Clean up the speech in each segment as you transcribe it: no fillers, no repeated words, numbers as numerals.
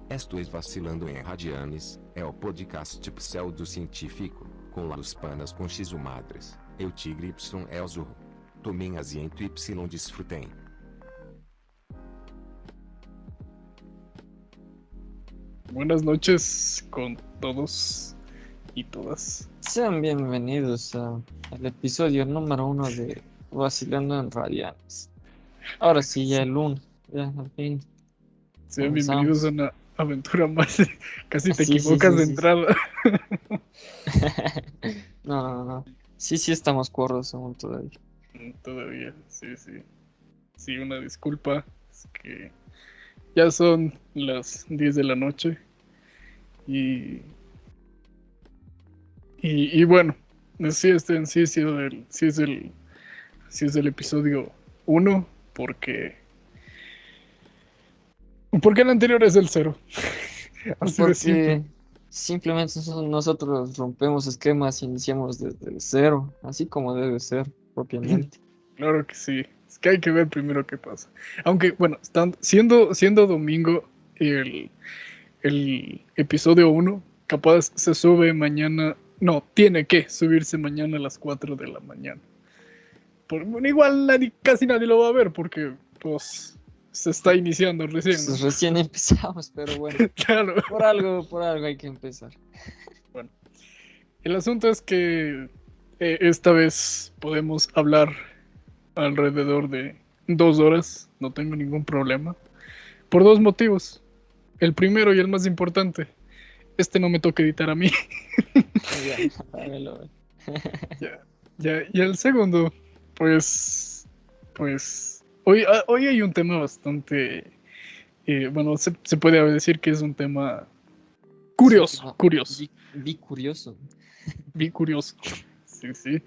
Esto es Vacilando em Radianes, é o podcast pseudocientífico, com Los Panas com Xumadres, eu Tigre Y é o Zorro. Tomem asiento Y disfrutem. Buenas noches con todos y todas. Sean bienvenidos al episodio número 1 de Vacilando en Radianes. Ahora sí, ya el lunes, ya al fin. Sean Comenzamos. bienvenidos a una aventura más. Casi te Sí, equivocas de sí. entrada. No. Sí, estamos cuerdos aún todavía. Todavía, sí. Sí, una disculpa. Es que ya son las 10 de la noche. Y bueno, sí es el episodio 1, porque el anterior es el 0. Así de simple. Porque simplemente nosotros rompemos esquemas y iniciamos desde el cero, así como debe ser propiamente. Claro que sí. Es que hay que ver primero qué pasa. Aunque, bueno, siendo domingo el episodio 1, capaz se sube mañana. No, tiene que subirse mañana a las 4 de la mañana. Bueno, igual casi nadie lo va a ver porque, pues, se está iniciando recién, ¿no? Pues recién empezamos, pero bueno, Claro. por algo hay que empezar. Bueno, el asunto es que esta vez podemos hablar alrededor de 2 horas, no tengo ningún problema, por 2 motivos. El primero y el más importante, no me toca editar a mí. Ya, dámelo. Ya, y el segundo, pues hoy hay un tema bastante, bueno, se puede decir que es un tema curioso. Vi curioso. Bien curioso. Sí.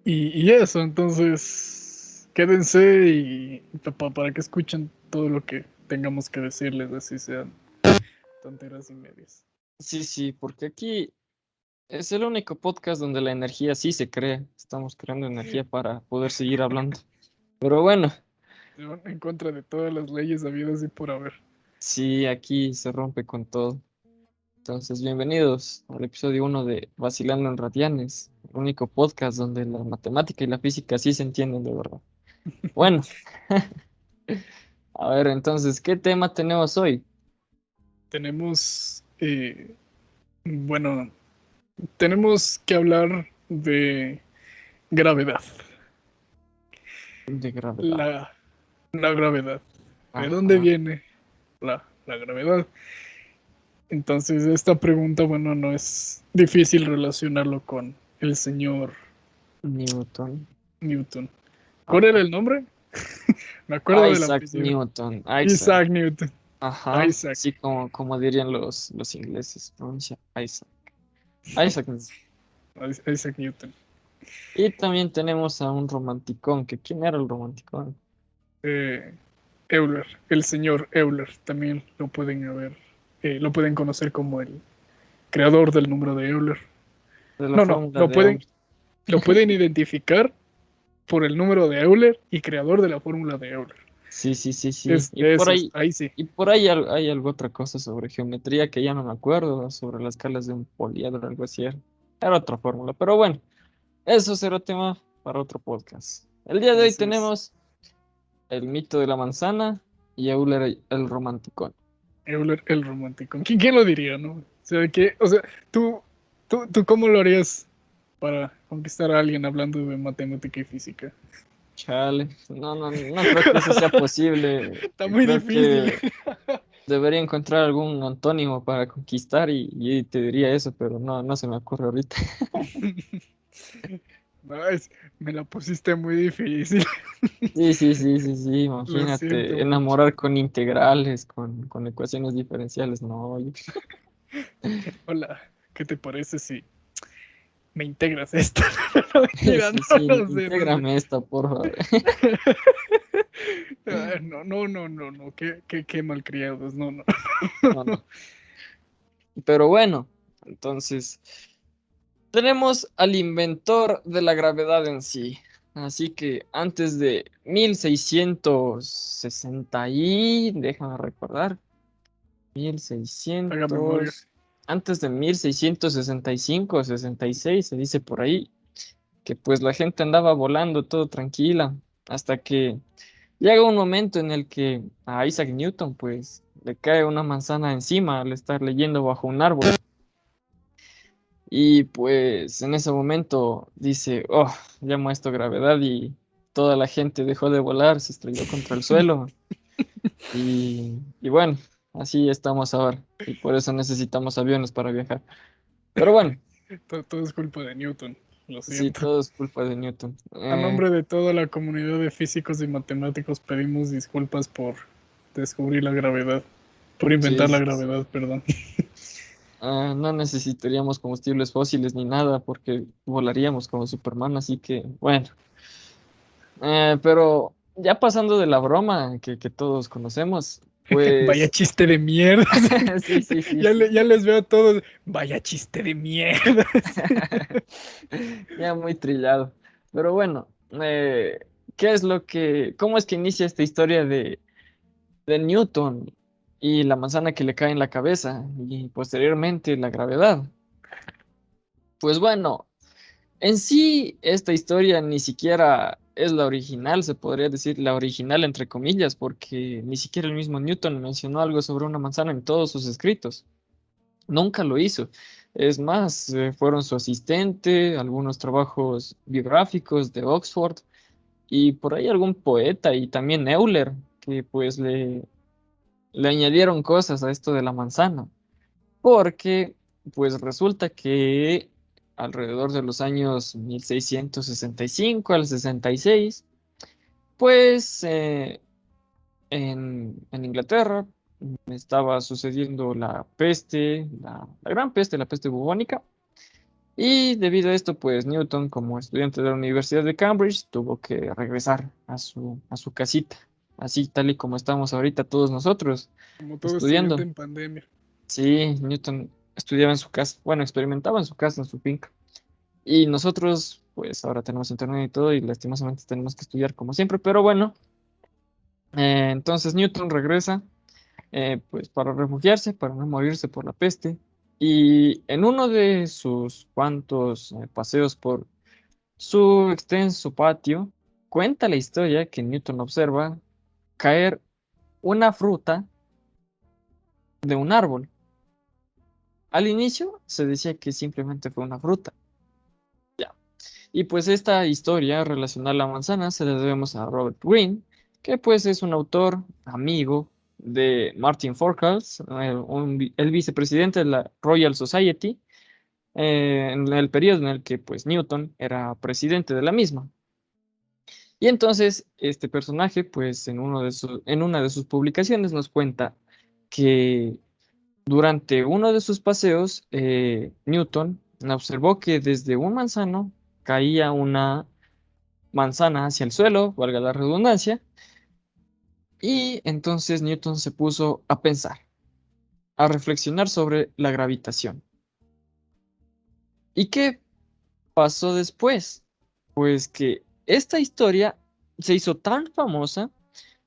Y eso, entonces, quédense y para que escuchen todo lo que tengamos que decirles, así sean tonteras y medias. Sí, porque aquí es el único podcast donde la energía sí se crea. Estamos creando energía para poder seguir hablando. Pero bueno, Se van en contra de todas las leyes habidas y por haber. sí, aquí se rompe con todo. Entonces, bienvenidos al episodio 1 de Vacilando en Radianes, el único podcast donde la matemática y la física sí se entienden de verdad. Bueno, a ver, entonces, ¿qué tema tenemos hoy? Tenemos, bueno, tenemos que hablar de gravedad. De gravedad. La gravedad. ¿De Ajá. dónde viene la gravedad? Entonces, esta pregunta, bueno, no es difícil relacionarlo con el señor Newton. Newton. ¿Cuál era el nombre? Me acuerdo del Isaac apellido. Newton. Isaac Newton. Ajá, Isaac. sí, como dirían los ingleses, pronuncia Isaac. Isaac. Isaac Newton. Y también tenemos a un romanticón, que ¿quién era el romanticón? Euler, el señor Euler, también lo pueden conocer como el creador del número de Euler. De la No, fórmula lo de pueden identificar por el número de Euler y creador de la fórmula de Euler. Sí. Ahí sí. Y por ahí hay algo otra cosa sobre geometría que ya no me acuerdo, sobre las escalas de un poliedro, algo así era otra fórmula. Pero bueno, eso será tema para otro podcast. El día de hoy tenemos el mito de la manzana y Euler el romanticón. Euler el romántico. ¿Quién lo diría, no? O sea, tú ¿cómo lo harías para conquistar a alguien hablando de matemática y física? Chale, no creo que eso sea posible. Está muy Creo difícil. que debería encontrar algún antónimo para conquistar y te diría eso, pero no se me ocurre ahorita. No, me la pusiste muy difícil. Sí, Lo siento imagínate, mucho. enamorar con integrales, con ecuaciones diferenciales, no. Hola, ¿qué te parece si me integras esto? No, mentira, no sé. Intégrame esta, por favor. No, qué malcriados, no. No. Pero bueno, entonces, tenemos al inventor de la gravedad en sí. Así que antes de 1660 déjame recordar, Haga memoria. 1600, antes de 1665, 66, se dice por ahí, que pues la gente andaba volando todo tranquila, hasta que llega un momento en el que a Isaac Newton pues le cae una manzana encima al estar leyendo bajo un árbol. Y pues en ese momento dice, oh, llamo esto gravedad y toda la gente dejó de volar, se estrelló contra el suelo y bueno, así estamos ahora y por eso necesitamos aviones para viajar. Pero bueno, Todo es culpa de Newton, lo sí, siento. todo es culpa de Newton. A nombre de toda la comunidad de físicos y matemáticos pedimos disculpas por descubrir la gravedad, por Sí, inventar la gravedad, perdón. no necesitaríamos combustibles fósiles ni nada porque volaríamos como Superman, así que bueno. Pero ya pasando de la broma que todos conocemos, Vaya pues chiste de mierda. sí, sí, sí, Ya, sí. ya les veo a todos. Vaya chiste de mierda. Ya muy trillado. Pero bueno, cómo es que inicia esta historia de Newton y la manzana que le cae en la cabeza y posteriormente la gravedad? Pues bueno, en sí esta historia ni siquiera es la original, se podría decir la original entre comillas, porque ni siquiera el mismo Newton mencionó algo sobre una manzana en todos sus escritos. Nunca lo hizo. Es más, fueron su asistente, algunos trabajos biográficos de Oxford y por ahí algún poeta y también Euler, que pues le añadieron cosas a esto de la manzana, porque pues resulta que alrededor de los años 1665 al 66, pues en Inglaterra estaba sucediendo la peste, la gran peste, la peste bubónica. Y debido a esto, pues Newton, como estudiante de la Universidad de Cambridge, tuvo que regresar a su casita, así tal y como estamos ahorita todos nosotros Como todo estudiante estudiando. en pandemia. Sí, Newton estudiaba en su casa, bueno, experimentaba en su casa, en su finca. Y nosotros, pues ahora tenemos internet y todo, y lastimosamente tenemos que estudiar como siempre, pero bueno, entonces Newton regresa pues para refugiarse, para no morirse por la peste. Y en uno de sus cuantos paseos por su extenso patio, cuenta la historia que Newton observa caer una fruta de un árbol. Al inicio se decía que simplemente fue una fruta. Ya. Y pues esta historia relacionada a la manzana se la debemos a Robert Greene, que pues es un autor amigo de Martin Fourcade, el vicepresidente de la Royal Society, en el periodo en el que pues Newton era presidente de la misma. Y entonces este personaje pues en una de sus publicaciones nos cuenta que durante uno de sus paseos Newton observó que desde un manzano caía una manzana hacia el suelo, valga la redundancia, y entonces Newton se puso a pensar, a reflexionar sobre la gravitación. ¿Y qué pasó después? Pues que esta historia se hizo tan famosa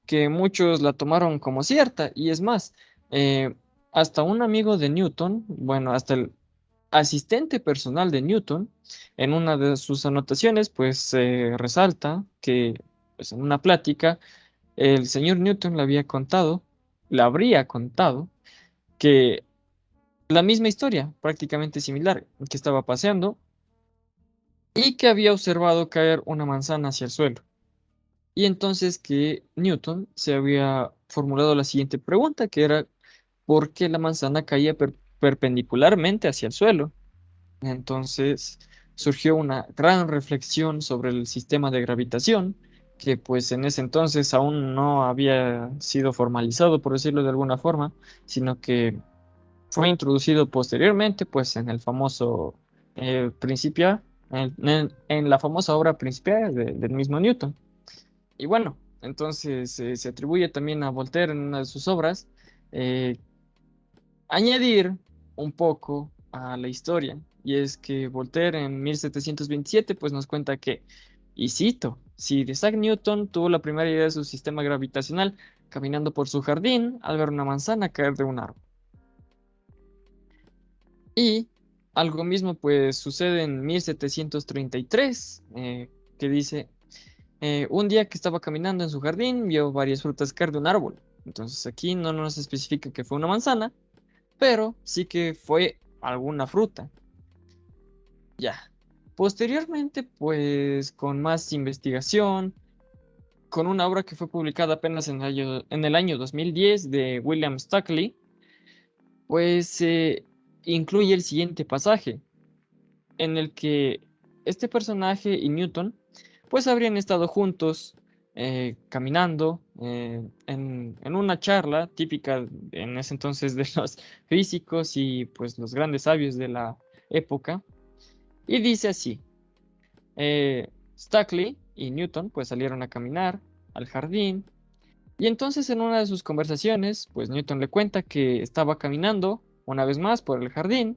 que muchos la tomaron como cierta, y es más, hasta un amigo de Newton, bueno, hasta el asistente personal de Newton, en una de sus anotaciones, pues resalta que pues, en una plática el señor Newton le habría contado que la misma historia, prácticamente similar, que estaba paseando y que había observado caer una manzana hacia el suelo. Y entonces que Newton se había formulado la siguiente pregunta, que era ¿por qué la manzana caía perpendicularmente hacia el suelo? Entonces surgió una gran reflexión sobre el sistema de gravitación, que pues en ese entonces aún no había sido formalizado, por decirlo de alguna forma, sino que fue introducido posteriormente, pues en el famoso Principia, en la famosa obra Principia del mismo Newton. Y bueno, entonces se atribuye también a Voltaire en una de sus obras eh, añadir un poco a la historia. Y es que Voltaire en 1727 pues nos cuenta que Y cito, si Isaac Newton tuvo la primera idea de su sistema gravitacional caminando por su jardín al ver una manzana caer de un árbol. Y algo mismo pues sucede en 1733, que dice, un día que estaba caminando en su jardín vio varias frutas caer de un árbol. Entonces aquí no nos especifica que fue una manzana, pero sí que fue alguna fruta. Ya. Posteriormente, pues con más investigación, con una obra que fue publicada apenas en el año 2010 de William Stockley, pues se incluye el siguiente pasaje, en el que este personaje y Newton, pues habrían estado juntos caminando en una charla típica en ese entonces de los físicos y pues los grandes sabios de la época. Y dice así, Stockley y Newton pues salieron a caminar al jardín y entonces en una de sus conversaciones pues Newton le cuenta que estaba caminando una vez más por el jardín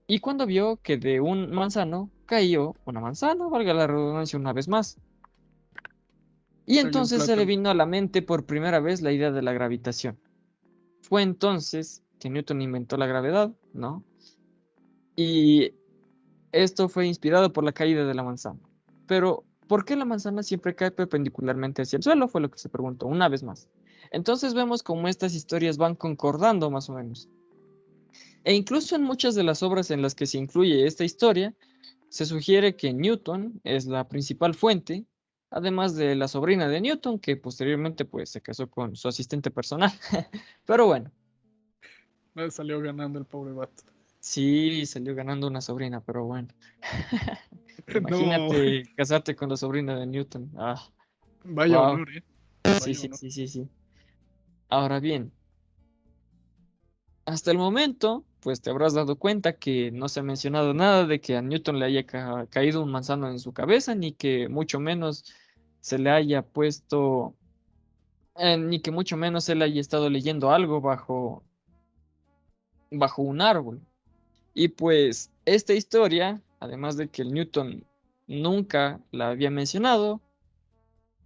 y cuando vio que de un manzano cayó una manzana, valga la redundancia una vez más. Y Cayó un entonces se le plátano. vino a la mente por primera vez la idea de la gravitación. Fue entonces que Newton inventó la gravedad, ¿no? Y esto fue inspirado por la caída de la manzana. Pero, ¿por qué la manzana siempre cae perpendicularmente hacia el suelo? Fue lo que se preguntó una vez más. Entonces vemos cómo estas historias van concordando más o menos. E incluso en muchas de las obras en las que se incluye esta historia, se sugiere que Newton es la principal fuente, además de la sobrina de Newton, que posteriormente pues se casó con su asistente personal. Pero bueno, Salió ganando el pobre vato. sí salió ganando una sobrina, pero bueno. No, Imagínate casarte con la sobrina de Newton. Ah, vaya wow. honor, Sí, vaya sí, honor. sí, sí, sí. Ahora bien, hasta el momento, pues te habrás dado cuenta que no se ha mencionado nada de que a Newton le haya caído un manzano en su cabeza, ni que mucho menos se le haya puesto, ni que mucho menos él haya estado leyendo algo bajo un árbol. Y pues esta historia, además de que el Newton nunca la había mencionado,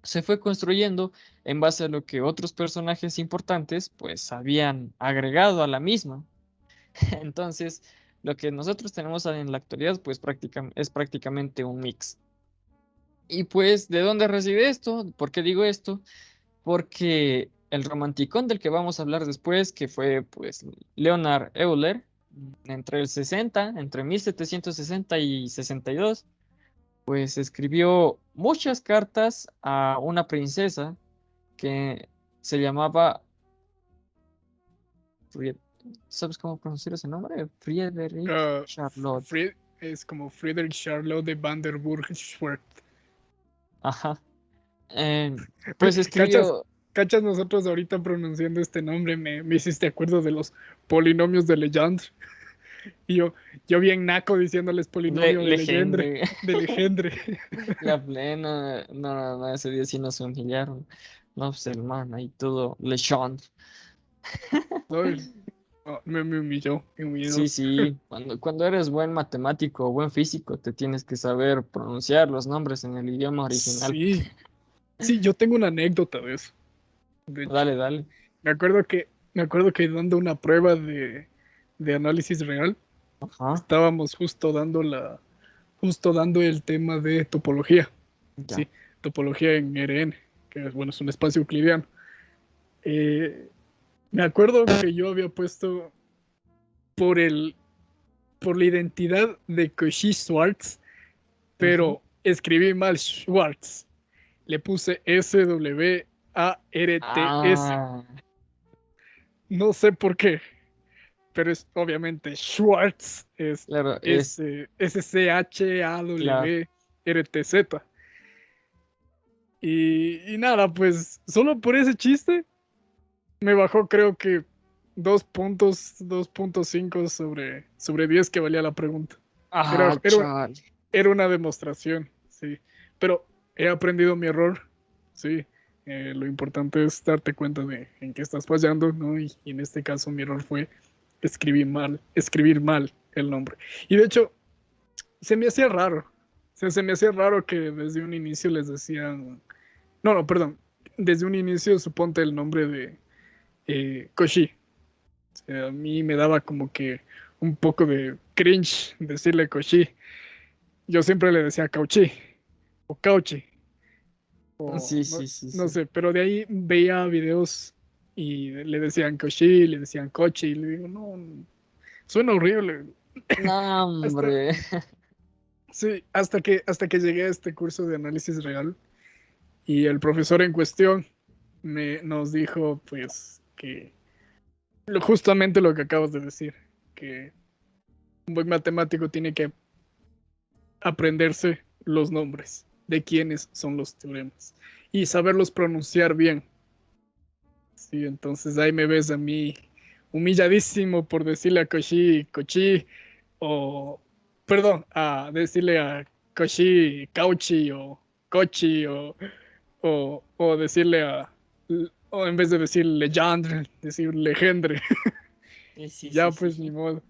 se fue construyendo en base a lo que otros personajes importantes pues habían agregado a la misma. Entonces, lo que nosotros tenemos en la actualidad pues es prácticamente un mix. Y pues, ¿de dónde reside esto? ¿Por qué digo esto? Porque el romanticón del que vamos a hablar después, que fue pues Leonard Euler, entre 1760 y 62, pues escribió muchas cartas a una princesa que se llamaba, Fried- ¿sabes cómo pronunciar ese nombre? Friedrich Ah, Charlotte. Es como Friedrich Charlotte de Vanderburg-Schwerdt. Ajá. Eh, pues ¿Cachas? escribió, ¿Cachas? Nosotros ahorita pronunciando este nombre me hiciste acuerdo de los polinomios de Legendre. Y yo bien naco diciéndoles polinomio de Legendre, Legendre, de Legendre. la plena, no, no, no, ese día sí nos humillaron. No, pues el man, ahí todo, Legendre. No, me humilló, me Sí, humilló. sí, cuando eres buen matemático o buen físico, te tienes que saber pronunciar los nombres en el idioma original. Sí, sí, yo tengo una anécdota de eso. De hecho, Dale, dale. me acuerdo que dando una prueba de análisis real, Ajá, estábamos justo dando el tema de topología, ya. sí, topología en RN, que bueno, es un espacio euclidiano. Eh, Me acuerdo que yo había puesto por el, por la identidad de Cauchy-Schwarz, Ujú. pero escribí mal Schwartz. Le puse Swarts. Ah, No sé por qué, pero es obviamente Schwartz. Es claro, es claro. Schawrtz. Y nada, pues solo por ese chiste me bajó creo que 2 puntos, 2.5 sobre 10 que valía la pregunta. Era, Ah, era, chale. era una demostración, sí. Pero he aprendido mi error, sí. Lo importante es darte cuenta de en qué estás fallando, ¿no? Y en este caso mi error fue escribir mal el nombre. Y de hecho, se me hacía raro, sea, se me hacía raro que desde un inicio les decían. No, no, perdón. Desde un inicio suponte el nombre de Koshi. O sea, a mí me daba como que un poco de cringe decirle Koshi. Yo siempre le decía Cauchi o Cauchi. O Sí, no, sí, sí, no sí. sé, pero de ahí veía videos y le decían Koshi, le decían Kochi. Y le digo, no, suena horrible. No, Hasta, hombre. sí, hasta que llegué a este curso de análisis real y el profesor en cuestión nos dijo, pues, que justamente lo que acabas de decir, que un buen matemático tiene que aprenderse los nombres de quiénes son los teoremas y saberlos pronunciar bien. Sí, entonces ahí me ves a mí humilladísimo por decirle a Koshi, Kochi, o, perdón, a decirle a Koshi, Kauchi, o Kochi, o decirle o en vez de decir Legendre, decir Legendre. Sí, sí, Ya sí, pues ni sí. modo.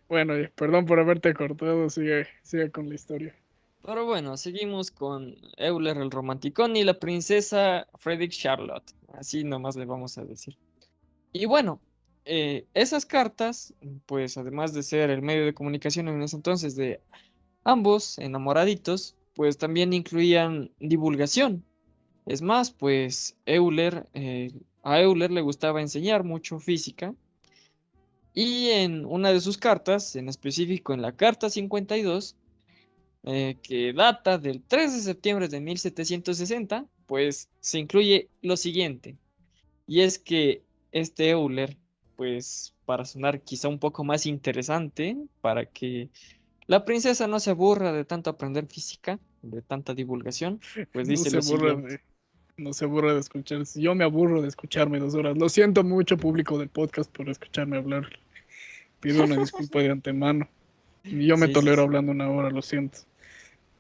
Bueno, perdón por haberte cortado, sigue con la historia. Pero bueno, seguimos con Euler el romanticón y la princesa Frederick Charlotte. Así nomás le vamos a decir. Y bueno, esas cartas, pues además de ser el medio de comunicación en ese entonces de ambos enamoraditos, pues también incluían divulgación. Es más, pues a Euler le gustaba enseñar mucho física y en una de sus cartas, en específico en la carta 52, que data del 3 de septiembre de 1760, pues se incluye lo siguiente, y es que este Euler, pues para sonar quizá un poco más interesante, para que la princesa no se aburra de tanto aprender física, de tanta divulgación, pues No dice se lo aburra siguiente. de, no se aburra de escuchar. Yo me aburro de escucharme 2 horas. Lo siento mucho, público del podcast, por escucharme hablar. Pido una disculpa de antemano. Yo me Sí, sí, tolero sí. hablando 1 hora, lo siento.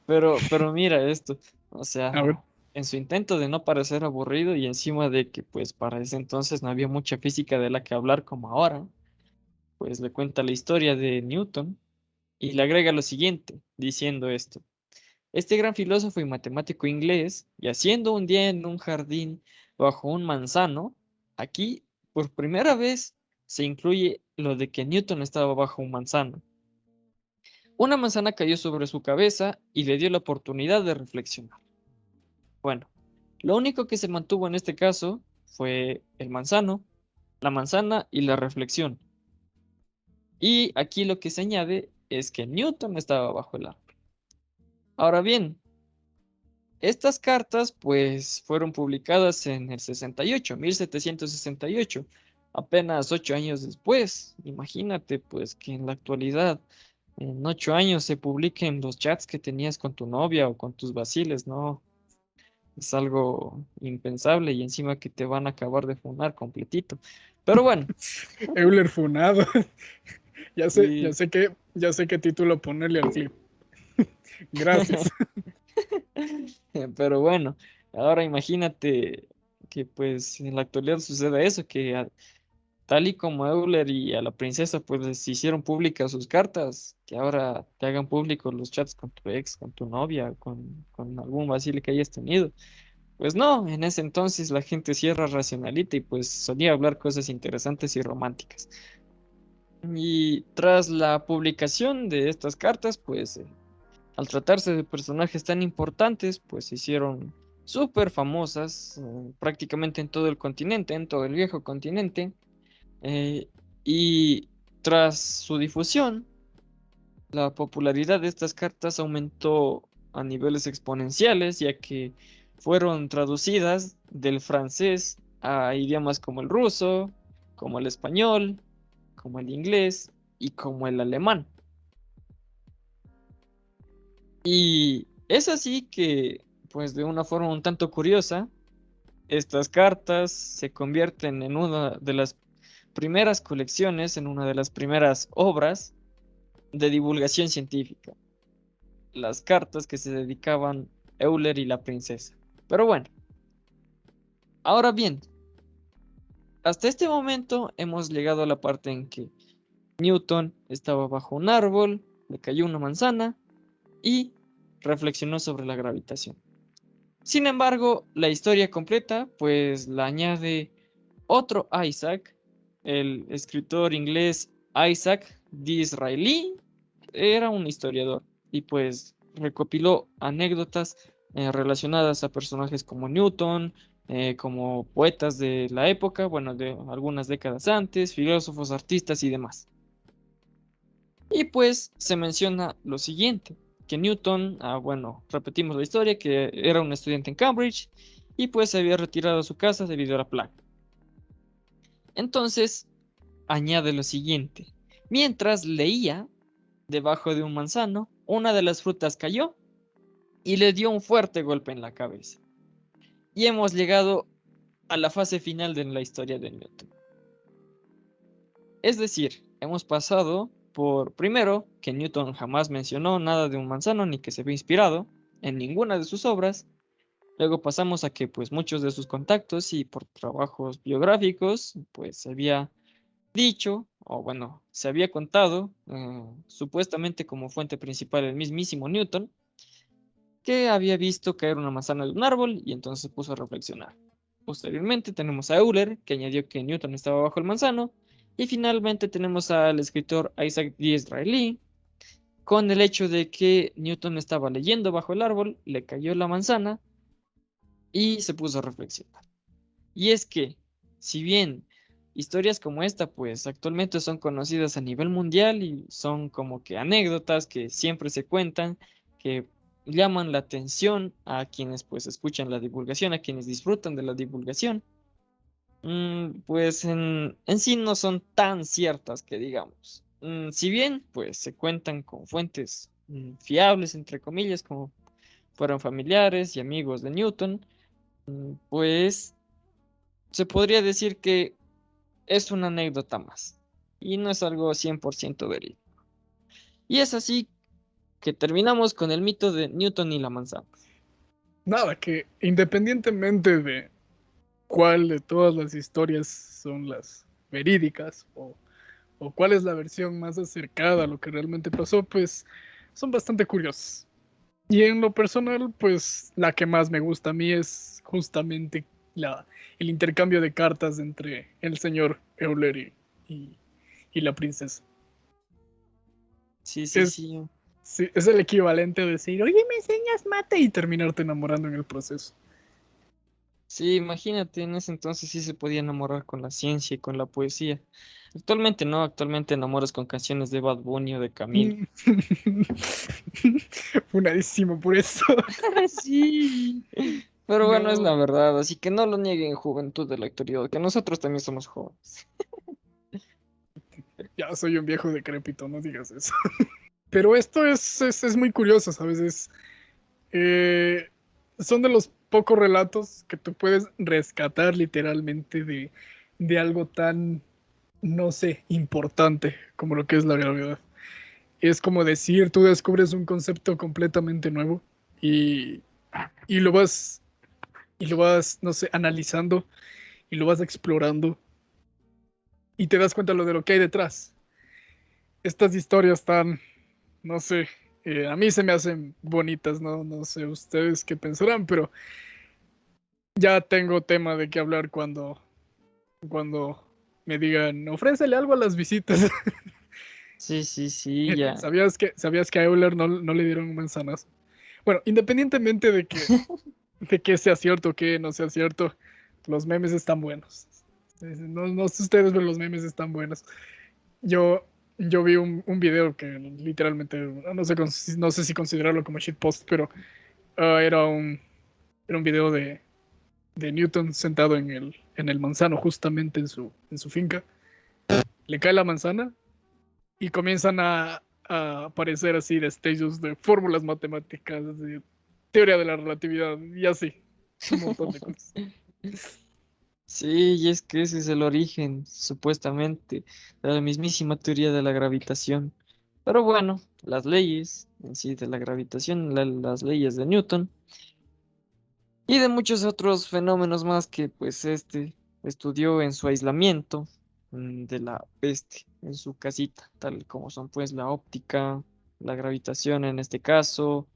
Pero mira esto, o A ver, sea, en su intento de no parecer aburrido y encima de que pues para ese entonces no había mucha física de la que hablar como ahora, pues le cuenta la historia de Newton y le agrega lo siguiente, diciendo esto. Este gran filósofo y matemático inglés, yaciendo un día en un jardín bajo un manzano, aquí por primera vez se incluye lo de que Newton estaba bajo un manzano. Una manzana cayó sobre su cabeza y le dio la oportunidad de reflexionar. Bueno, lo único que se mantuvo en este caso fue el manzano, la manzana y la reflexión. Y aquí lo que se añade es que Newton estaba bajo el árbol. Ahora bien, estas cartas pues fueron publicadas en el 68, 1768, apenas 8 años después. Imagínate pues que en la actualidad, en 8 años se publiquen los chats que tenías con tu novia o con tus vaciles, ¿no? Es algo impensable y encima que te van a acabar de funar completito. Pero bueno, Euler funado. sí, Ya sé qué título ponerle al clip. Gracias. pero bueno, ahora imagínate que pues en la actualidad suceda eso, que tal y como Euler y a la princesa pues les hicieron públicas sus cartas, que ahora te hagan públicos los chats con tu ex, con tu novia, con algún vacile que hayas tenido. Pues no, en ese entonces la gente cierra racionalita y pues solía hablar cosas interesantes y románticas. Y tras la publicación de estas cartas, pues al tratarse de personajes tan importantes, pues se hicieron súper famosas prácticamente en todo el continente, en todo el viejo continente. eh, y tras su difusión, la popularidad de estas cartas aumentó a niveles exponenciales, ya que fueron traducidas del francés a idiomas como el ruso, como el español, como el inglés y como el alemán. Y es así que, pues de una forma un tanto curiosa, estas cartas se convierten en una de las primeras colecciones, en una de las primeras obras de divulgación científica. Las cartas que se dedicaban Euler y la princesa. Pero bueno, ahora bien, hasta este momento hemos llegado a la parte en que Newton estaba bajo un árbol, le cayó una manzana y reflexionó sobre la gravitación. Sin embargo, la historia completa pues la añade otro Isaac, el escritor inglés Isaac Disraeli. Era un historiador y pues recopiló anécdotas relacionadas a personajes como Newton, como poetas de la época, bueno, de algunas décadas antes, filósofos, artistas y demás. Y pues se menciona lo siguiente, que Newton, bueno, repetimos la historia, que era un estudiante en Cambridge y pues se había retirado a su casa debido a la plaga. Entonces, añade lo siguiente, mientras leía debajo de un manzano, una de las frutas cayó y le dio un fuerte golpe en la cabeza. Y hemos llegado a la fase final de la historia de Newton. Es decir, hemos pasado por, primero, que Newton jamás mencionó nada de un manzano ni que se había inspirado en ninguna de sus obras. Luego pasamos a que pues muchos de sus contactos y por trabajos biográficos pues se había dicho, o bueno, se había contado, supuestamente como fuente principal el mismísimo Newton, que había visto caer una manzana de un árbol y entonces se puso a reflexionar. Posteriormente tenemos a Euler, que añadió que Newton estaba bajo el manzano, y finalmente tenemos al escritor Isaac Disraeli, con el hecho de que Newton estaba leyendo bajo el árbol, le cayó la manzana y se puso a reflexionar. Y es que, si bien historias como esta, pues actualmente son conocidas a nivel mundial y son como que anécdotas que siempre se cuentan, que llaman la atención a quienes pues escuchan la divulgación, a quienes disfrutan de la divulgación, pues en sí no son tan ciertas que digamos. Si bien pues se cuentan con fuentes fiables, entre comillas, como fueron familiares y amigos de Newton, pues se podría decir que es una anécdota más y no es algo 100% verídico. Y es así que terminamos con el mito de Newton y la manzana. Nada, que independientemente de cuál de todas las historias son las verídicas o cuál es la versión más acercada a lo que realmente pasó, pues son bastante curiosas. Y en lo personal, pues la que más me gusta a mí es justamente el intercambio de cartas entre el señor Euler y- y la princesa. Sí, sí, Es, sí. sí, es el equivalente a decir, oye, me enseñas mate y terminarte enamorando en el proceso. Sí, imagínate, en ese entonces sí se podía enamorar con la ciencia y con la poesía. Actualmente no, actualmente enamoras con canciones de Bad Bunny o de Camilo. Mm. Funadísimo por eso. Sí. Pero bueno, es la No, verdad, así que no lo nieguen, juventud de la actualidad, que nosotros también somos jóvenes. ya soy un viejo decrépito, no digas eso. Pero esto es muy curioso, ¿sabes? Eh, son de los pocos relatos que tú puedes rescatar literalmente de algo tan, no sé, importante como lo que es la gravedad. Es como decir, tú descubres un concepto completamente nuevo y, y lo vas, no sé, analizando y lo vas explorando y te das cuenta de lo que hay detrás. Estas historias tan, no sé, a mí se me hacen bonitas, ¿no? No sé ustedes qué pensarán, pero ya tengo tema de qué hablar cuando me digan, ofrécele algo a las visitas. Sí, sí, sí, ya. ¿Sabías que a Euler no le dieron manzanas? Bueno, independientemente de que sea cierto o que no sea cierto, los memes están buenos. No, no sé ustedes, pero los memes están buenos. Yo, yo vi un video que literalmente, no sé si considerarlo como shitpost, pero era un video de Newton sentado en el manzano, justamente en su finca. Le cae la manzana y comienzan a aparecer así destellos de fórmulas matemáticas, de teoría de la relatividad y así, un montón de cosas. Sí, y es que ese es el origen, supuestamente, de la mismísima teoría de la gravitación. Pero bueno, las leyes en sí de la gravitación, las leyes de Newton y de muchos otros fenómenos más que pues este estudió en su aislamiento de la peste, en su casita, tal como son pues la óptica, la gravitación en este caso,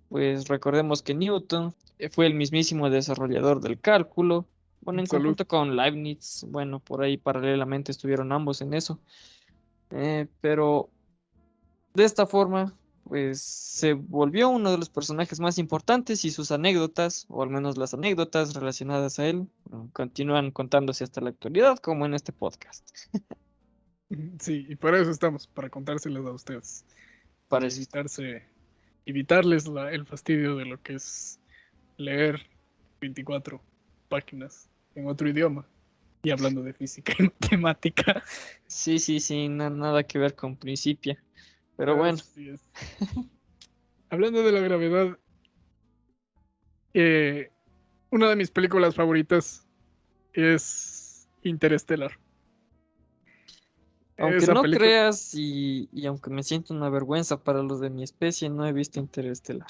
pues recordemos que Newton fue el mismísimo desarrollador del cálculo, bueno, en Salud. conjunto con Leibniz, bueno, por ahí paralelamente estuvieron ambos en eso. Pero de esta forma, pues se volvió uno de los personajes más importantes y sus anécdotas, o al menos las anécdotas relacionadas a él, continúan contándose hasta la actualidad, como en este podcast. Sí, y para eso estamos, para contárselas a ustedes. Y Parece. evitarles el fastidio de lo que es leer 24 páginas en otro idioma y hablando de física y matemática. Sí, sí, sí, nada que ver con Principia. Pero bueno, Así es. Hablando de la gravedad, una de mis películas favoritas es Interestelar. aunque Esa no película, creas y aunque me siento una vergüenza para los de mi especie, no he visto Interestelar.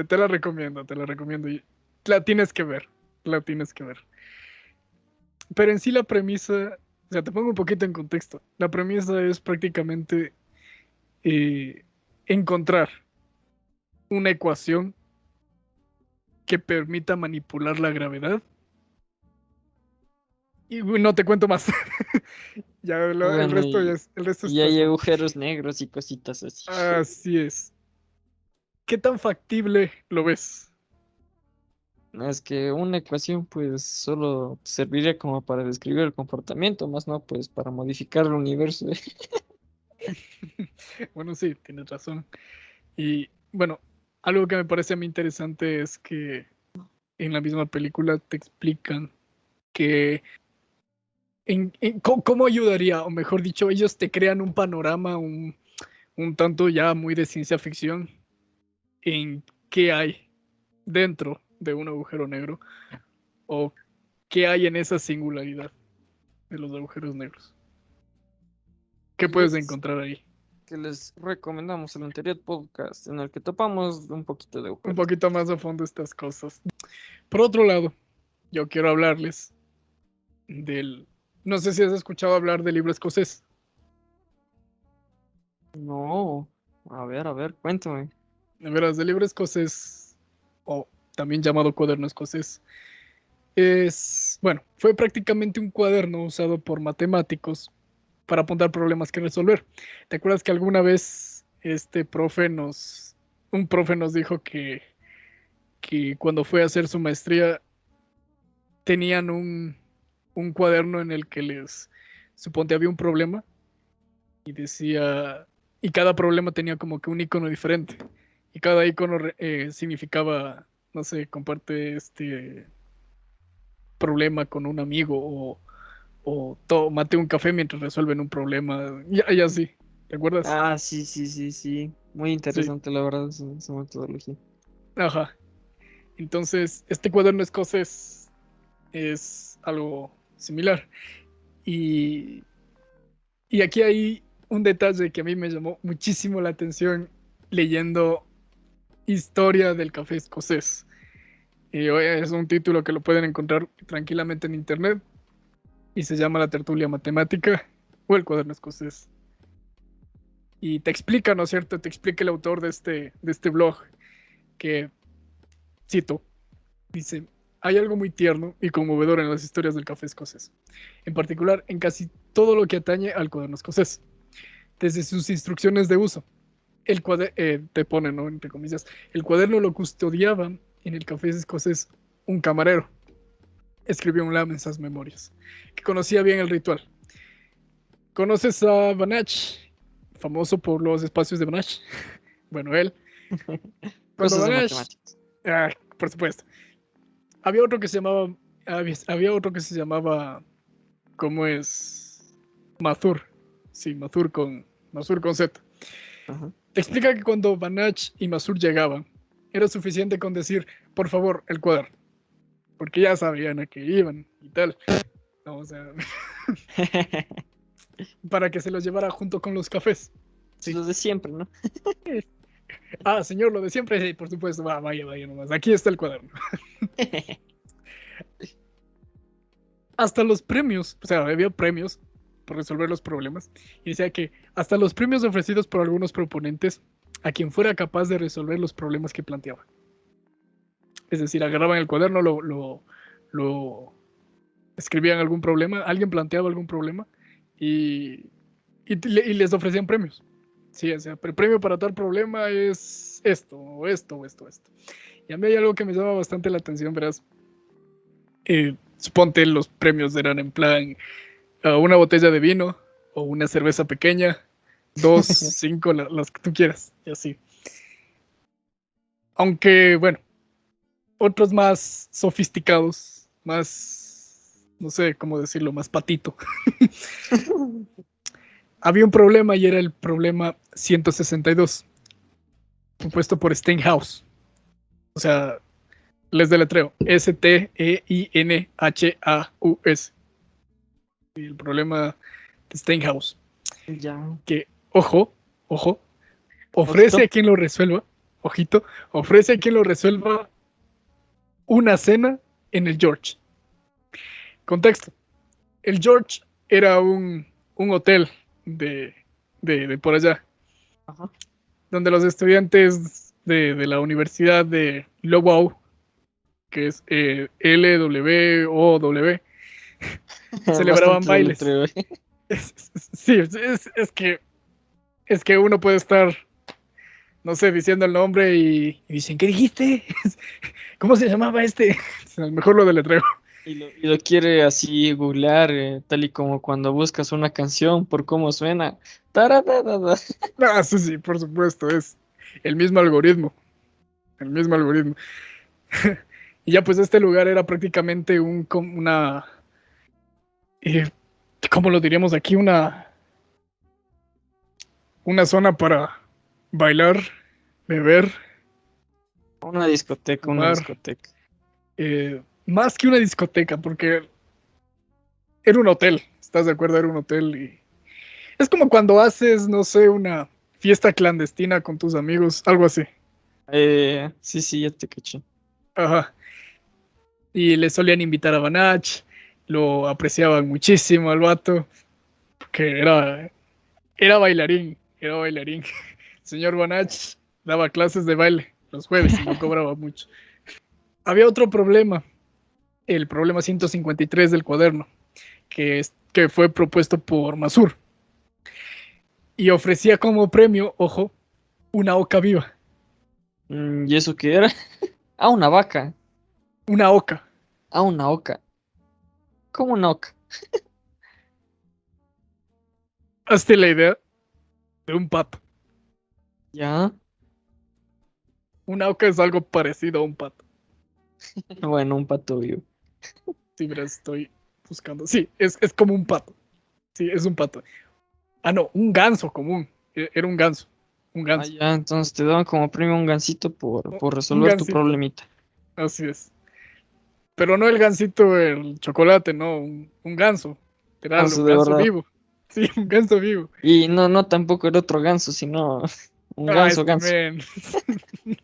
te la recomiendo, te la recomiendo. Y la tienes que ver, la tienes que ver. Pero en sí la premisa, o sea, te pongo un poquito en contexto. La premisa es prácticamente encontrar una ecuación que permita manipular la gravedad. Y no te cuento más. Ya el Bueno, resto ya es, el resto es y hay spoiler. agujeros negros y cositas así. Así es. ¿Qué tan factible lo ves? Es que una ecuación pues solo serviría como para describir el comportamiento, más no pues para modificar el universo. Bueno, sí, tienes razón. Y bueno, algo que me parece a mí interesante es que en la misma película te explican que cómo ayudaría, o mejor dicho, ellos te crean un panorama un tanto ya muy de ciencia ficción en qué hay dentro de un agujero negro o qué hay en esa singularidad de los agujeros negros. ¿Qué Y puedes es encontrar ahí? que les recomendamos el anterior podcast en el que topamos un poquito de Un agujeros. poquito más a fondo estas cosas. Por otro lado, yo quiero hablarles del... No sé si has escuchado hablar del libro escocés. No, a ver, cuéntame. Verás, del libro escocés, o también llamado cuaderno escocés, es, bueno, fue prácticamente un cuaderno usado por matemáticos para apuntar problemas que resolver. ¿Te acuerdas que alguna vez un profe nos dijo que cuando fue a hacer su maestría tenían un cuaderno en el que suponte había un problema y decía, y cada problema tenía como que un icono diferente y cada icono significaba, no sé, comparte este problema con un amigo o tómate un café mientras resuelven un problema y así, ¿te acuerdas? Ah, sí, sí, sí, sí. Muy Sí, interesante, la verdad, su metodología. ajá. Entonces, este cuaderno escocés es algo similar. Y, y aquí hay un detalle que a mí me llamó muchísimo la atención leyendo Historia del café escocés. Y es un título que lo pueden encontrar tranquilamente en internet y se llama La tertulia matemática o el cuaderno escocés. Y te explica, ¿no es cierto? Te explica el autor de este blog que, cito, dice, hay algo muy tierno y conmovedor en las historias del café escocés, en particular en casi todo lo que atañe al cuaderno escocés, desde sus instrucciones de uso. Te pone, ¿no? Entre comillas, el cuaderno lo custodiaba en el café escocés un camarero. Escribió un lama en esas memorias, que conocía bien el ritual. ¿Conoces a Banach? Famoso por los espacios de Banach. Bueno, él. Cuando Cosas de Banach, matemáticas. por supuesto. Había otro que se llamaba, había otro que se llamaba, ¿cómo es? Mazur. Sí, Mazur con Z. Ajá. Te explica que cuando Banach y Mazur llegaban, era suficiente con decir, por favor, el cuaderno. Porque ya sabían a qué iban y tal. No, o sea, para que se los llevara junto con los cafés. Sí. Los de siempre, ¿no? Ah, señor, lo de siempre, sí, por supuesto. Vaya, vaya nomás. Aquí está el cuaderno. Hasta los premios, o sea, había premios por resolver los problemas. Y decía que hasta los premios ofrecidos por algunos proponentes a quien fuera capaz de resolver los problemas que planteaba. Es decir, agarraban el cuaderno, lo escribían algún problema, alguien planteaba algún problema y les ofrecían premios. Sí, o sea, el premio para tal problema es esto, o esto, o esto, o esto. Y a mí hay algo que me llama bastante la atención, verás. Suponte los premios eran en plan una botella de vino o una cerveza pequeña, 2, 5, las que tú quieras, y así. Aunque, bueno, otros más sofisticados, más, no sé cómo decirlo, más patito. Había un problema y era el problema 162, propuesto por Steinhaus. O sea, les deletreo, Steinhaus. Y el problema de Steinhaus. Ya. Que, ojo, ofrece Ojito. a quien lo resuelva, ojito, ofrece a quien lo resuelva una cena en el George. Contexto. El George era un hotel de por allá, Ajá. donde los estudiantes de la Universidad de Lowell, que es LWOW, celebraban Bastante bailes. deletreo. Sí, es que uno puede estar, no sé, diciendo el nombre y dicen, ¿qué dijiste? ¿Cómo se llamaba este? Mejor lo deletreo. Y lo quiere así googlear, tal y como cuando buscas una canción por cómo suena. Taradadada. Ah, sí, sí, por supuesto, es el mismo algoritmo. El mismo algoritmo. Y ya pues este lugar era prácticamente una, eh, ¿cómo lo diríamos aquí? Una zona para bailar, beber, Una discoteca, una fumar. discoteca. Más que una discoteca, porque era un hotel, ¿estás de acuerdo? Era un hotel y es como cuando haces, no sé, una fiesta clandestina con tus amigos, algo así. Sí, sí, ya te caché. Ajá. Y le solían invitar a Banach, lo apreciaban muchísimo al vato, que era bailarín, era bailarín. Señor Banach daba clases de baile los jueves y no cobraba mucho. Había otro problema, el problema 153 del cuaderno, que fue propuesto por Masur y ofrecía como premio, ojo, una oca viva, ¿Y eso qué era? Ah, una vaca. una oca. Ah, una oca. ¿Cómo una oca? Hazte la idea de un pato. Ya. Una oca es algo parecido a un pato. Bueno, un pato vivo. Sí, verás, estoy buscando. Sí, es como un pato. Sí, es un pato. Ah, no, un ganso común. Era un ganso. Un Ah, ganso. ya, entonces te daban como premio un gansito por Un resolver tu gansito. problemita. Así es. Pero no el gansito, el chocolate, no. Un ganso. Literal, un Ganso de ganso verdad. vivo. Sí, un ganso vivo. Y no, no tampoco el otro ganso, sino un Ah, ganso, este ganso. men.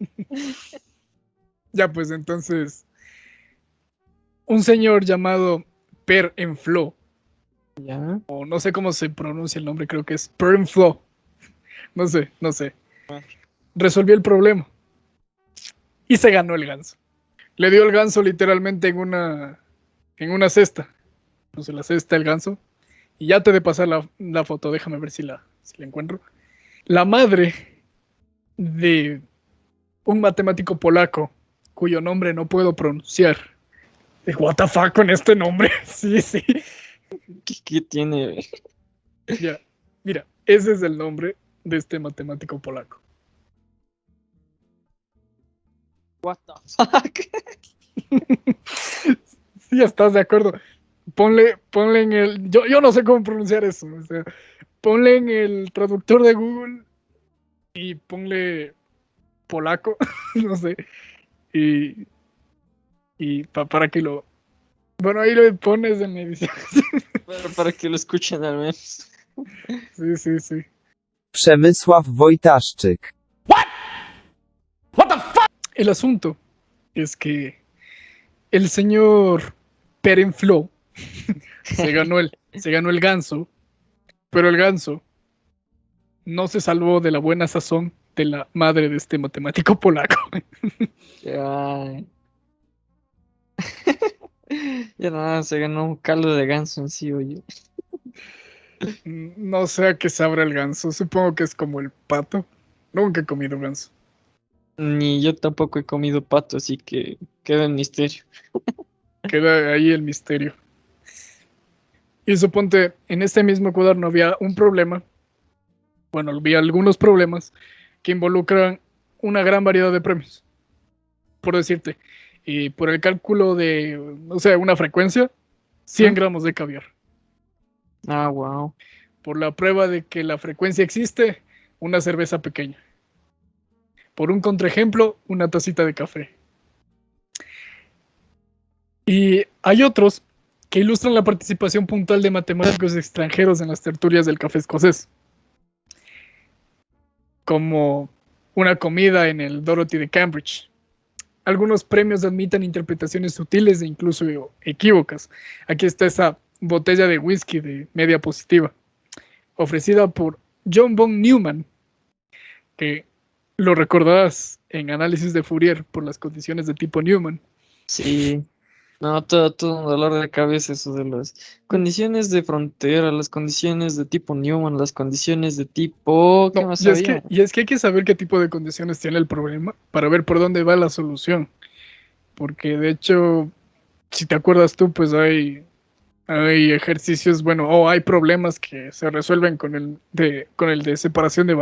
Ya, pues entonces, un señor llamado Per Enflo, Ya. o no sé cómo se pronuncia el nombre, creo que es Per Enflo. No sé. Resolvió el problema y se ganó el ganso. Le dio el ganso literalmente en una cesta. Puse la cesta, el ganso. Y ya te de pasar la foto, déjame ver si la encuentro. La madre de un matemático polaco cuyo nombre no puedo pronunciar. What the fuck con este nombre. Sí, sí. ¿Qué tiene? Ya. Mira, ese es el nombre de este matemático polaco. What the fuck? Sí, estás de acuerdo. Ponle en el. Yo no sé cómo pronunciar eso. O sea, ponle en el traductor de Google y ponle polaco, no sé. Y, para que lo. Bueno, ahí lo pones en edición. Para que lo escuchen al menos. Sí, sí, sí. Przemysław Wojtaszczyk. El asunto es que el señor Perenflo se ganó el ganso, pero el ganso no se salvó de la buena sazón de la madre de este matemático polaco. Ay. Ya nada, se ganó un caldo de ganso en sí, oye. No sé a qué sabrá el ganso. Supongo que es como el pato. Nunca he comido ganso. Ni yo tampoco he comido pato, así que queda en misterio. Queda ahí el misterio. Y suponte, en este mismo cuaderno había un problema. Bueno, había algunos problemas que involucran una gran variedad de premios. Por decirte, y por el cálculo de, no sé, una frecuencia, 100 ¿Mm? gramos de caviar. Ah, wow. Por la prueba de que la frecuencia existe, una cerveza pequeña. Por un contraejemplo, una tacita de café. Y hay otros que ilustran la participación puntual de matemáticos extranjeros en las tertulias del café escocés, como una comida en el Dorothy de Cambridge. Algunos premios admiten interpretaciones sutiles e incluso equívocas. Aquí está esa botella de whisky de media positiva, ofrecida por John von Neumann, que lo recordarás en análisis de Fourier por las condiciones de tipo Newman. Sí. No, todo un dolor de cabeza eso de las condiciones de frontera, las condiciones de tipo Newman, las condiciones de tipo... ¿Qué No, más y es que, había? y es que hay que saber qué tipo de condiciones tiene el problema para ver por dónde va la solución. Porque de hecho, si te acuerdas tú, pues hay ejercicios, bueno, o hay problemas que se resuelven con el de separación de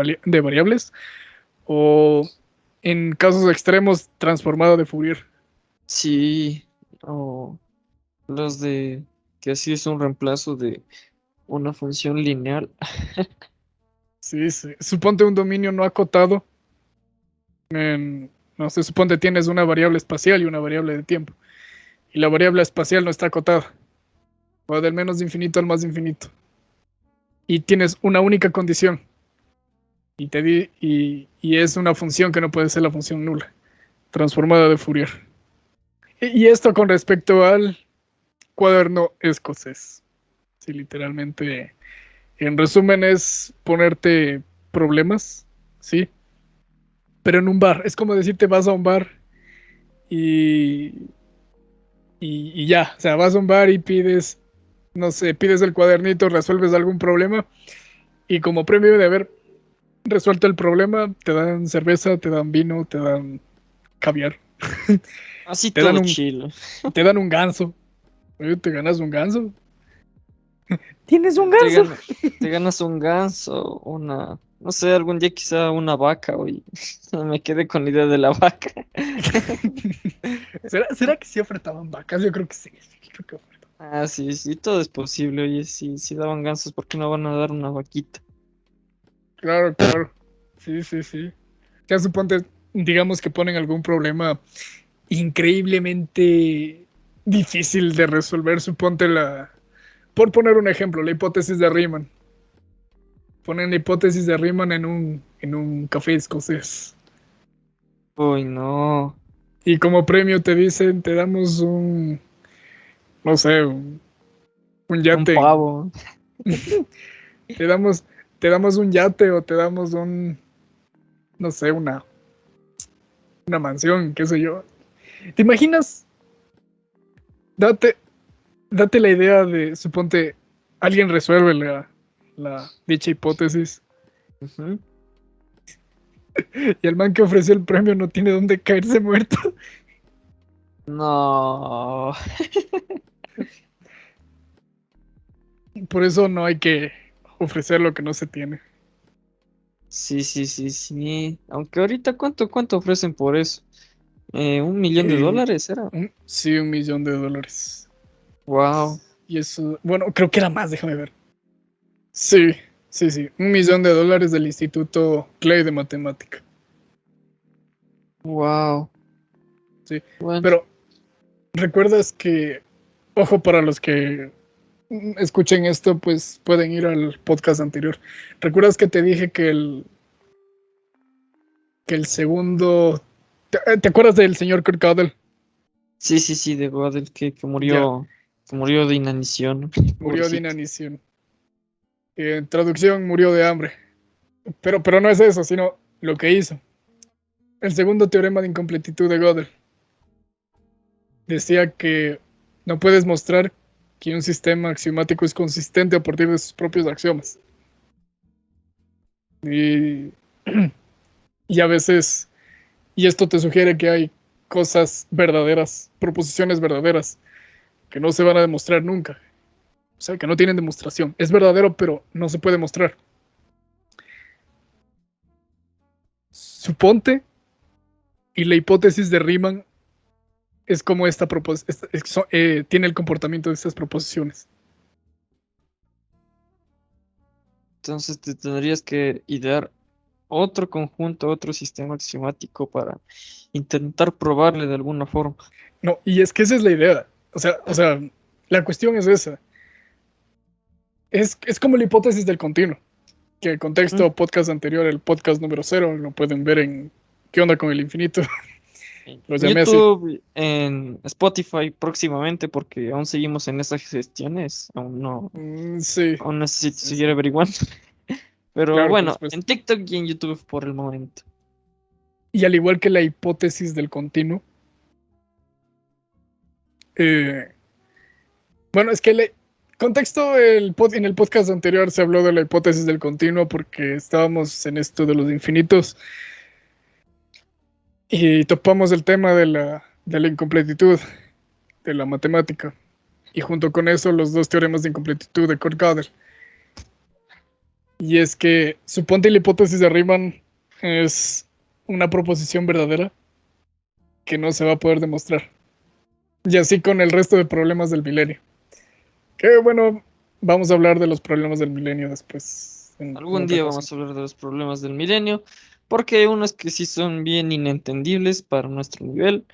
variables, o en casos extremos, transformado de Fourier. Sí. O los de que así es un reemplazo de una función lineal. Sí, sí. Suponte un dominio no acotado. No sé, suponte tienes una variable espacial y una variable de tiempo. Y la variable espacial no está acotada. Va del menos infinito al más infinito. Y tienes una única condición. Y es una función que no puede ser la función nula. Transformada de Fourier. Y esto con respecto al cuaderno escocés. Sí, literalmente. En resumen es ponerte problemas. Sí. Pero en un bar. Es como decirte vas a un bar y, y ya. O sea, vas a un bar y pides, no sé, pides el cuadernito, resuelves algún problema y como premio de haber resuelto el problema, te dan cerveza, te dan vino, te dan caviar, Así te dan todo un, chill. te dan un ganso. Oye, ¿te ganas un ganso? ¿Tienes un Te ganso? gana- te ganas un ganso, una, no sé, algún día quizá una vaca, oye. Me quedé con la idea de la vaca. ¿Será que sí ofertaban vacas? Yo creo que sí. Creo que ofertaban. Ah, sí, sí, todo es posible, oye, si daban gansos, ¿por qué no van a dar una vaquita? Claro, claro. Sí, sí, sí. Ya suponte, digamos que ponen algún problema increíblemente difícil de resolver. Suponte por poner un ejemplo, la hipótesis de Riemann. Ponen la hipótesis de Riemann en un café escocés. Uy, no, Y como premio te dicen, te damos no sé, un un yate. pavo. Te damos, te damos un yate o te damos no sé, una mansión, qué sé yo. ¿Te imaginas? Date, date la idea de, suponte, alguien resuelve la dicha hipótesis Ujú. y el man que ofreció el premio no tiene dónde caerse muerto. No, Por eso no hay que ofrecer lo que no se tiene. sí, sí, sí, sí. Aunque ahorita, ¿cuánto ofrecen por eso? Eh, $1 millón, ¿era? sí, $1 millón. Wow, Y eso, bueno, creo que era más, déjame ver. Sí, sí, sí, $1 millón del Instituto Clay de Matemática. wow. Sí, Bueno, pero recuerdas que, ojo para los que escuchen esto, pues pueden ir al podcast anterior. ¿Recuerdas que te dije que el segundo... ¿Te acuerdas del señor Kurt Gödel? sí, sí, sí, de Godel que Ya, murió de inanición, murió de pobrecito. inanición. En traducción, murió de hambre. Pero no es eso, sino lo que hizo. El segundo teorema de incompletitud de Gödel decía que no puedes mostrar que un sistema axiomático es consistente a partir de sus propios axiomas. Y, y a veces, y esto te sugiere que hay cosas verdaderas, proposiciones verdaderas, que no se van a demostrar nunca. O sea, que no tienen demostración. Es verdadero, pero no se puede mostrar. Suponte, y la hipótesis de Riemann es como esta tiene el comportamiento de estas proposiciones. Entonces te tendrías que idear otro conjunto, otro sistema axiomático para intentar probarle de alguna forma. No, y es que esa es la idea. O sea, la cuestión es esa. Es como la hipótesis del continuo. Que contexto, podcast anterior, el podcast número 0, lo pueden ver en ¿Qué onda con el infinito? En Lo llamé así. YouTube, en Spotify próximamente, porque aún seguimos en esas gestiones, Sí, aún necesito sí, seguir sí. averiguando. Pero Claro, por bueno, supuesto. en TikTok y en YouTube por el momento. Y al igual que la hipótesis del continuo, bueno, es que contexto, en el podcast anterior se habló de la hipótesis del continuo porque estábamos en esto de los infinitos y topamos el tema de la incompletitud de la matemática. Y junto con eso los dos teoremas de incompletitud de Kurt-Gödel. Y es que suponte la hipótesis de Riemann es una proposición verdadera que no se va a poder demostrar. Y así con el resto de problemas del milenio. Que bueno, vamos a hablar de los problemas del milenio después. En Algún otra día ocasión. vamos a hablar de los problemas del milenio, porque hay unos que sí son bien inentendibles para nuestro nivel.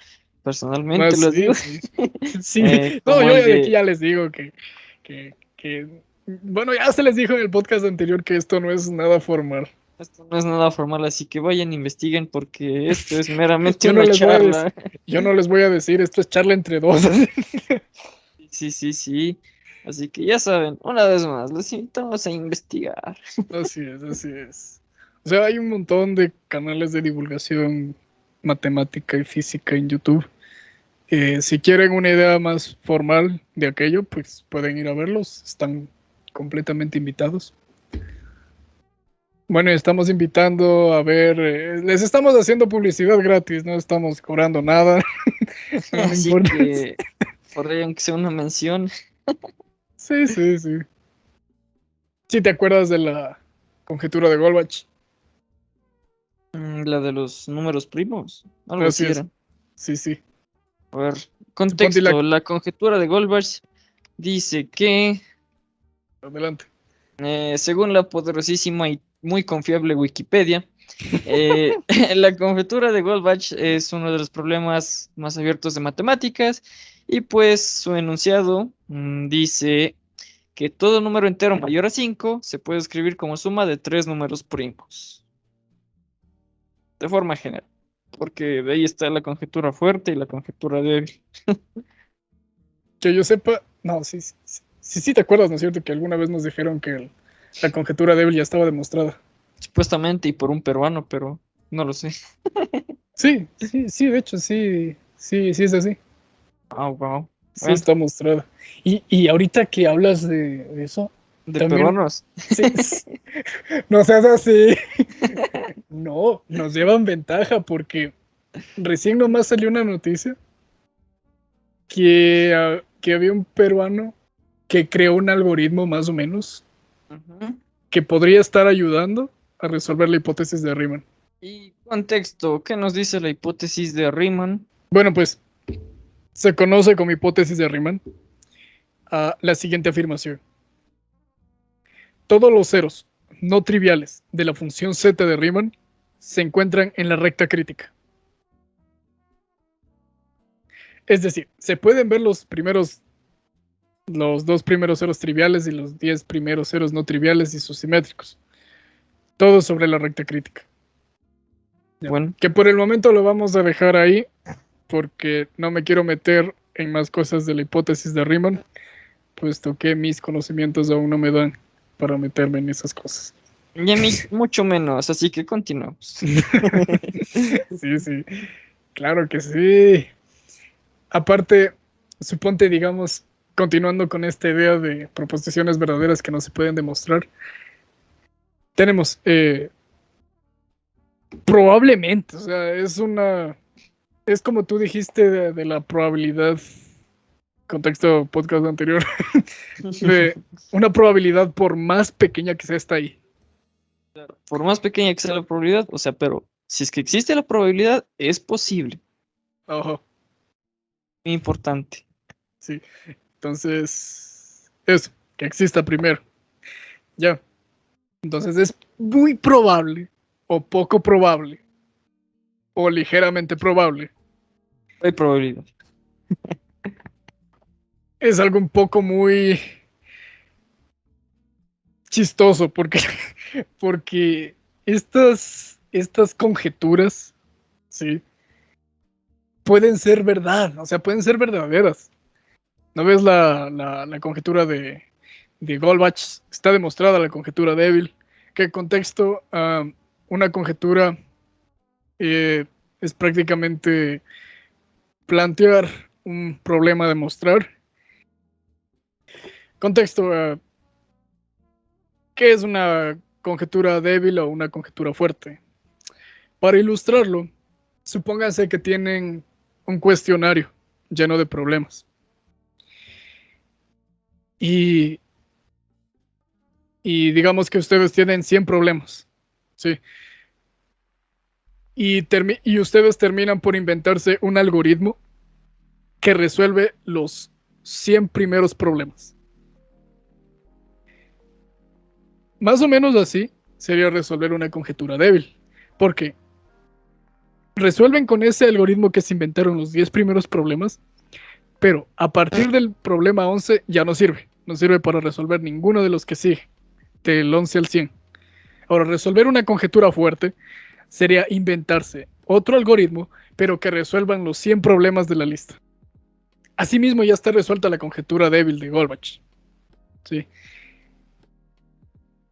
Personalmente Más, los digo. sí, sí. Sí, no, Como yo el de aquí de ya les digo bueno, ya se les dijo en el podcast anterior que esto no es nada formal. esto no es nada formal, así que vayan, investiguen, porque esto es meramente Yo no una les voy a decir, charla. yo no les voy a decir, esto es charla entre dos. Sí, sí, sí. Así que ya saben, una vez más, los invitamos a investigar. Así es, así es. O sea, hay un montón de canales de divulgación matemática y física en YouTube. Si quieren una idea más formal de aquello, pues pueden ir a verlos. Están completamente invitados. Bueno, estamos invitando a ver, les estamos haciendo publicidad gratis, no estamos cobrando nada. No me Así importa. que, por ahí, aunque sea una mención, Sí, sí, sí. Si te acuerdas de la conjetura de Goldbach. la de los números primos, algo Así así es. era. Sí, sí. A ver, Suponte la... contexto, la conjetura de Goldbach dice que, Adelante. según la poderosísima y muy confiable Wikipedia, eh, la conjetura de Goldbach es uno de los problemas más abiertos de matemáticas y pues su enunciado dice que todo número entero mayor a 5 se puede escribir como suma de tres números primos, de forma general, porque de ahí está la conjetura fuerte y la conjetura débil. Que yo sepa, no, sí, sí, sí, sí, sí te acuerdas, ¿no es cierto? Que alguna vez nos dijeron que la conjetura débil ya estaba demostrada. Supuestamente y por un peruano, pero no lo sé. Sí, sí, sí, de hecho, sí, sí, sí es así. Ah, wow. Sí Bueno, está mostrada. Y ahorita que hablas de eso, de también, peruanos. sí, no seas así. No, nos llevan ventaja porque recién nomás salió una noticia que había un peruano que creó un algoritmo más o menos Ujú. que podría estar ayudando a resolver la hipótesis de Riemann. Y contexto, ¿qué nos dice la hipótesis de Riemann? Bueno, pues se conoce como hipótesis de Riemann a la siguiente afirmación. Todos los ceros no triviales de la función z de Riemann se encuentran en la recta crítica. Es decir, se pueden ver los dos primeros ceros triviales y los 10 primeros ceros no triviales y sus simétricos. Todo sobre la recta crítica. Ya. Bueno, Que por el momento lo vamos a dejar ahí porque no me quiero meter en más cosas de la hipótesis de Riemann, puesto que mis conocimientos aún no me dan para meterme en esas cosas. Y a mí mucho menos, así que continuamos. Sí, sí, claro que sí. Aparte, suponte, digamos, continuando con esta idea de proposiciones verdaderas que no se pueden demostrar, tenemos probablemente, o sea, es como tú dijiste de la probabilidad, contexto podcast anterior, de una probabilidad por más pequeña que sea está ahí. Por más pequeña que sea la probabilidad, o sea, pero si es que existe la probabilidad, es posible. Ojo, Muy importante. sí. Entonces, eso, que exista primero. Ya. Entonces es muy probable, o poco probable, o ligeramente probable. Hay probabilidad. Es algo un poco muy chistoso porque, porque estas conjeturas, sí, pueden ser verdad, o sea, pueden ser verdaderas. ¿No ves la conjetura de Goldbach? Está demostrada la conjetura débil. ¿Qué contexto? Una conjetura es prácticamente plantear un problema a demostrar. Contexto, ¿qué es una conjetura débil o una conjetura fuerte? Para ilustrarlo, supónganse que tienen un cuestionario lleno de problemas. Y, y digamos que ustedes tienen 100 problemas. Sí. Y ustedes terminan por inventarse un algoritmo que resuelve los 100 primeros problemas. Más o menos así sería resolver una conjetura débil. Porque resuelven con ese algoritmo que se inventaron los 10 primeros problemas, pero a partir del problema 11 ya no sirve. No sirve para resolver ninguno de los que sigue, del 11 al 100. Ahora, resolver una conjetura fuerte sería inventarse otro algoritmo, pero que resuelvan los 100 problemas de la lista. Asimismo, ya está resuelta la conjetura débil de Goldbach. ¿Sí?